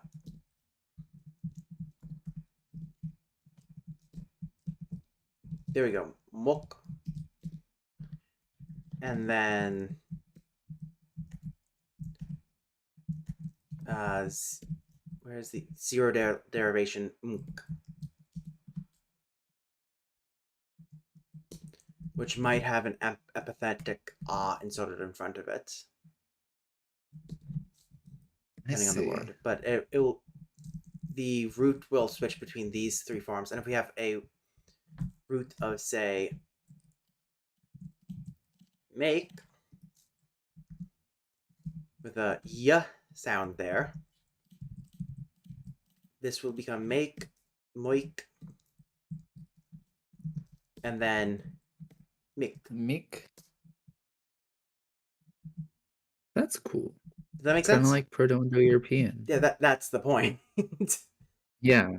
there we go. Muk. And then where's the zero derivation? Mk, which might have an epithetic inserted in front of it, depending on the word. But it will, the root will switch between these three forms. And if we have a root of, say, make, with a y sound there, this will become make, moik, and then mik. Mik. That's cool. Does that make It's kind of sense? like Proto-Indo-European. Yeah, that's the point. Yeah.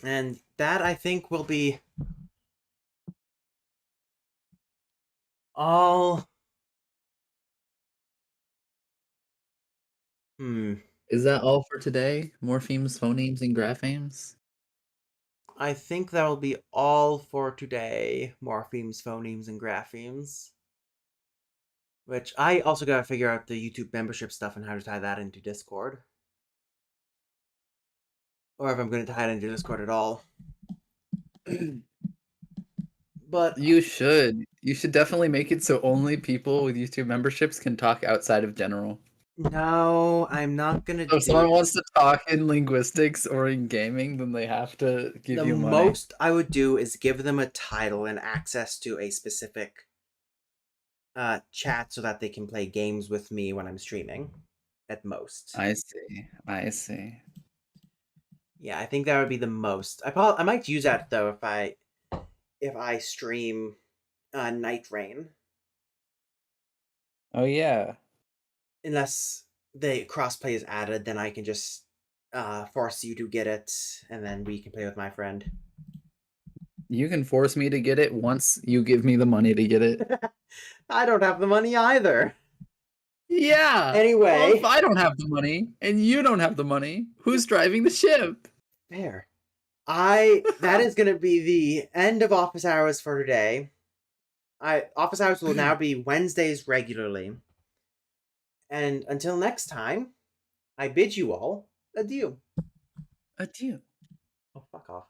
And that, I think, will be all. Is that all for today? Morphemes, phonemes, and graphemes? I think that will be all for today. Morphemes, phonemes, and graphemes. Which I also gotta figure out the YouTube membership stuff and how to tie that into Discord. Or if I'm going to tie it into Discord at all. But You should. You should definitely make it so only people with YouTube memberships can talk outside of general. no, I'm not gonna So if do someone wants to talk in linguistics or in gaming, then they have to give the you money. most I would do is give them a title and access to a specific chat so that they can play games with me when I'm streaming. At most, I see. I see. yeah, I think that would be the most. I might use that though if I stream Night Rain, Oh yeah. unless the crossplay is added, then I can just force you to get it, and then we can play with my friend. You can force me to get it once you give me the money to get it. I don't have the money either. Yeah. Well, if Anyway, I don't have the money and you don't have the money, who's driving the ship? fair. I that is going to be the end of office hours for today. Office hours will now be Wednesdays regularly. And until next time, I bid you all adieu. Adieu. Oh, fuck off.